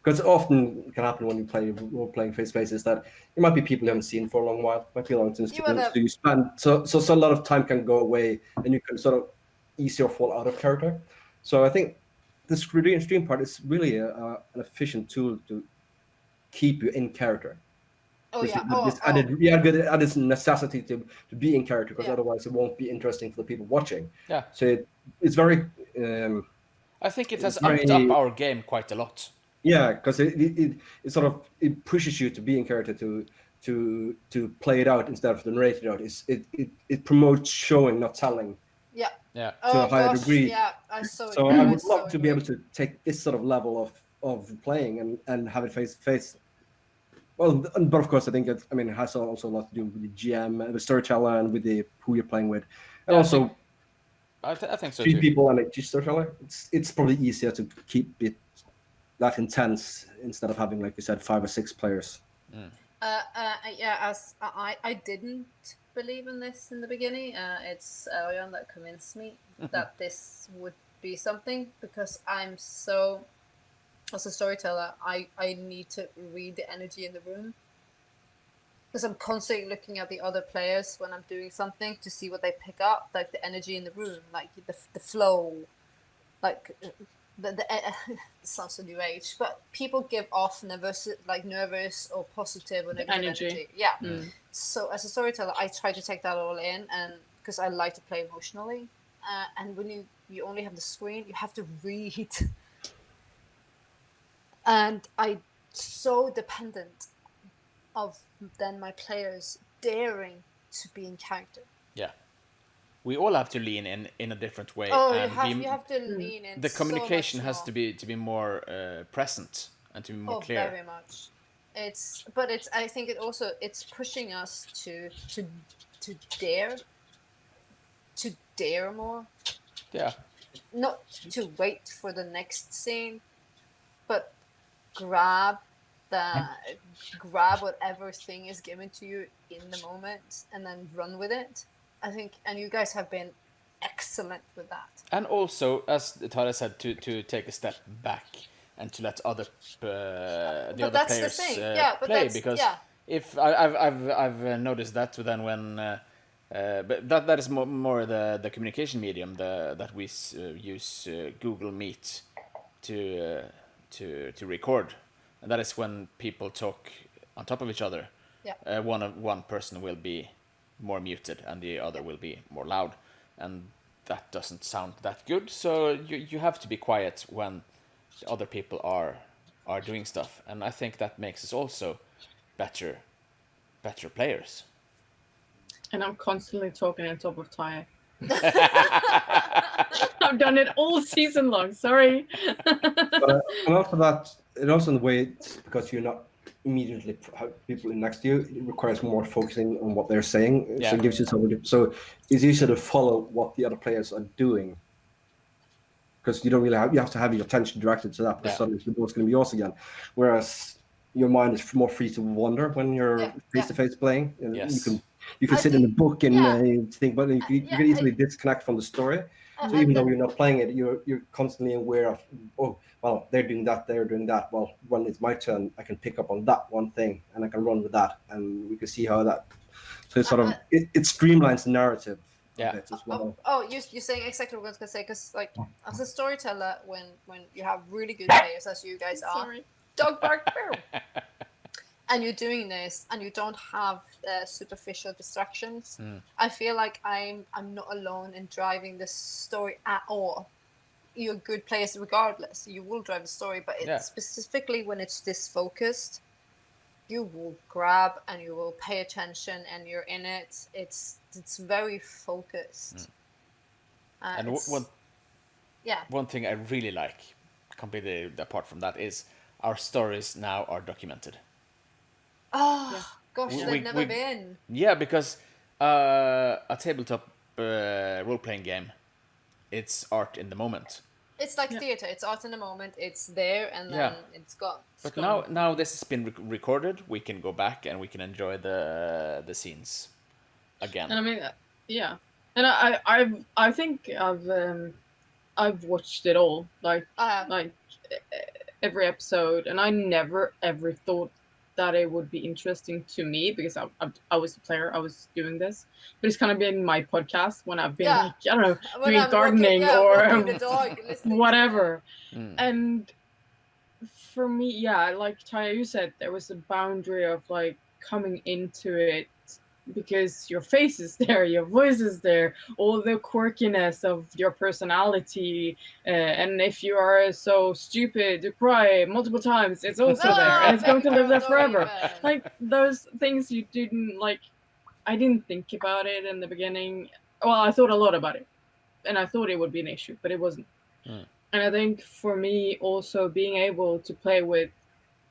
because often can happen when you play role playing face to face is that it might be people you haven't seen for a long while, might be long since You are the- so you spend so a lot of time can go away, and you can sort of easier fall out of character. So I think the stream part is really an efficient tool to keep you in character. Oh This- yeah. this Oh, added necessity to be in character, because Yeah. otherwise it won't be interesting for the people watching. Yeah. So it's very I think it has It's very- upped up our game quite a lot. yeah, because it sort of it pushes you to be in character, to play it out instead of to narrate it out. It promotes showing, not telling. yeah. Yeah. Oh a higher gosh, degree. yeah. I so So agree. I would so love to be agree. able to take this sort of level of playing and have it face to face. Well, but of course, I think it has also a lot to do with the GM, and the storyteller, and with the who you're playing with, and Yeah, also I think so three too. people and a storyteller. It's probably easier to keep it that intense instead of having, like you said, 5 or 6 players. Yeah, as I didn't believe in this in the beginning. It's Arian that convinced me that this would be something, because I'm so, as a storyteller, I need to read the energy in the room, because I'm constantly looking at the other players when I'm doing something to see what they pick up, like the energy in the room, like the flow, like the it sounds so new age, but people give off nervous or positive or negative energy. Yeah. Mm. So as a storyteller, I try to take that all in, and because I like to play emotionally, and when you only have the screen, you have to read, and I'm so dependent of then my players daring to be in character. Yeah. We all have to lean in a different way. Oh, and you have to lean in. the so communication much has more. to be more present and to be more clear. Very much. I think it's pushing us to dare more, Yeah. not to wait for the next scene, but grab whatever thing is given to you in the moment and then run with it. I think, and you guys have been excellent with that. And also, as Tara said, to take a step back and to let other other that's the players thing. Yeah, but play, that's- because yeah. if I've noticed that then when but that is more the communication medium that we use Google Meet to record, and that is when people talk on top of each other. Yeah. One person will be more muted and the other will be more loud, and that doesn't sound that good. So you have to be quiet when the other people are doing stuff, and I think that makes us also better players. And I'm constantly talking on top of Tyre. I've done it all season long. Sorry. But and also that, and also in the way it's because you're not immediately have people in next to you, it requires more focusing on what they're saying. Yeah. So it gives you something. So it's easier to follow what the other players are doing, because you don't really have, you have to have your attention directed to that, because Yeah. suddenly the ball's going to be yours again. Whereas your mind is more free to wander when you're Yeah, face to face playing. And Yes. you can I sit in the think- book and yeah. think, but you Yeah, can easily disconnect from the story. So even though you're not playing it, you're constantly aware of, oh, well, they're doing that. Well, when it's my turn, I can pick up on that one thing and I can run with that, and we can see how that. So it's sort of it streamlines the narrative a Yeah. bit as well. You're saying exactly what I was gonna say, because like as a storyteller, when you have really good players as you guys are, Sorry. dog bark, boom. And you're doing this, and you don't have superficial distractions. I feel like I'm not alone in driving this story at all. You're good players regardless. You will drive the story, but Yeah. specifically when it's this focused, you will grab and you will pay attention, and you're in it. It's very focused. And It's- one thing I really like, completely apart from that, is our stories now are documented. Oh gosh, We- they've we- never we- been. Yeah, because a tabletop role-playing game, it's art in the moment. It's like Yeah. theater. It's art in the moment. It's there, and Yeah. then it's gone. But gone. now this has been recorded, we can go back and we can enjoy the scenes again. And I mean, yeah, and I think I've watched it all, like every episode, and I never ever thought that it would be interesting to me because I was the player, I was doing this, but it's kind of been my podcast when I've been Yeah. like, I don't know, When doing I'm gardening walking the or dog, listening to whatever. Mm. And for me, yeah, like Taya, you said, there was a boundary of like coming into it because your face is there, your voice is there, all the quirkiness of your personality, and if you are so stupid to cry multiple times, it's also there, and it's going to live there forever. Like those things you didn't like. I didn't think about it in the beginning. Well, I thought a lot about it, and I thought it would be an issue, but it wasn't. Mm. And I think for me, also being able to play with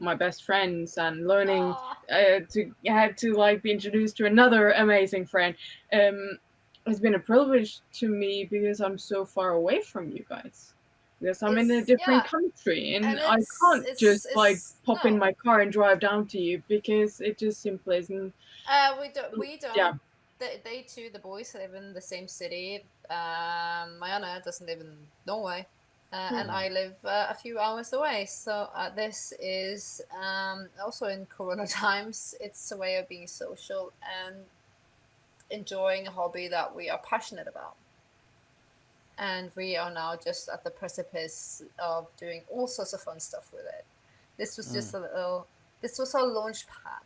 my best friends and learning to like be introduced to another amazing friend has been a privilege to me because I'm so far away from you guys. Because I'm in a different country and I can't just like pop in my car and drive down to you because it just simply isn't. We don't. Yeah. They too, the boys live in the same city. Marianne doesn't live in Norway. And I live a few hours away. So this is also in Corona times. It's a way of being social and enjoying a hobby that we are passionate about. And we are now just at the precipice of doing all sorts of fun stuff with it. This was just this was our launch pad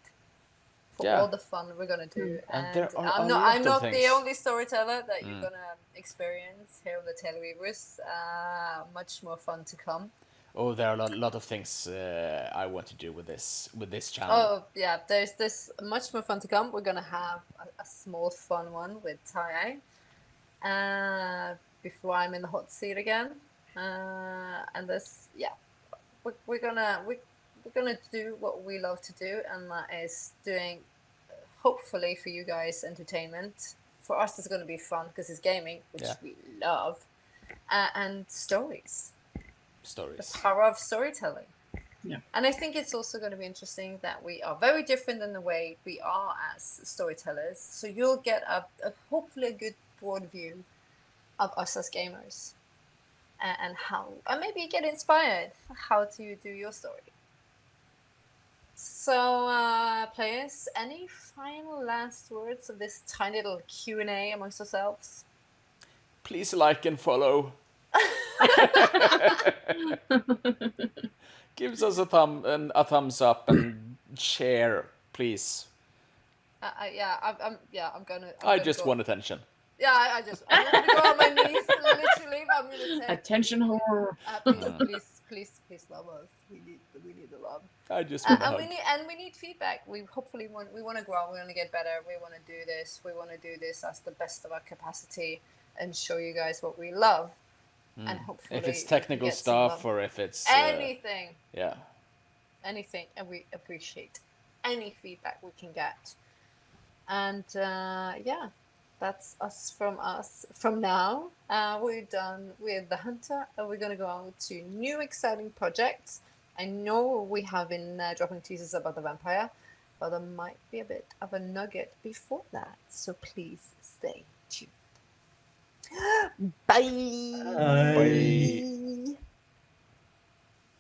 for all the fun we're gonna do. And there are I'm not the things. only storyteller that you're gonna experience here on the Tail Weavers. Much more fun to come. Oh, there are a lot of things I want to do with this channel. Oh yeah, there's much more fun to come. We're gonna have a small fun one with Tai. Before I'm in the hot seat again, and this we're gonna do what we love to do, and that is doing, hopefully for you guys, entertainment. For us, it's going to be fun because it's gaming, which we love, and stories. The power of storytelling. Yeah. And I think it's also going to be interesting that we are very different in the way we are as storytellers. So you'll get a hopefully a good broad view of us as gamers, and how, and maybe get inspired how to do your story. So, players, any final last words of this tiny little Q&A amongst ourselves? Please like and follow. Give us a thumbs up and share, please. I'm gonna. I just want attention. Yeah, I'm gonna go on my knees, literally. I'm gonna say attention horror. Please love us. We need the love. I just want and we need feedback. We want to grow. We want to get better. We want to do this. We want to do this as the best of our capacity and show you guys what we love. And hopefully, if it's technical stuff or if it's anything, anything, and we appreciate any feedback we can get. And that's us from now. We're done with the Hunter, and we're gonna go on to new exciting projects. I know we have been dropping teasers about the vampire, but there might be a bit of a nugget before that. So please stay tuned. Bye. Bye. Bye.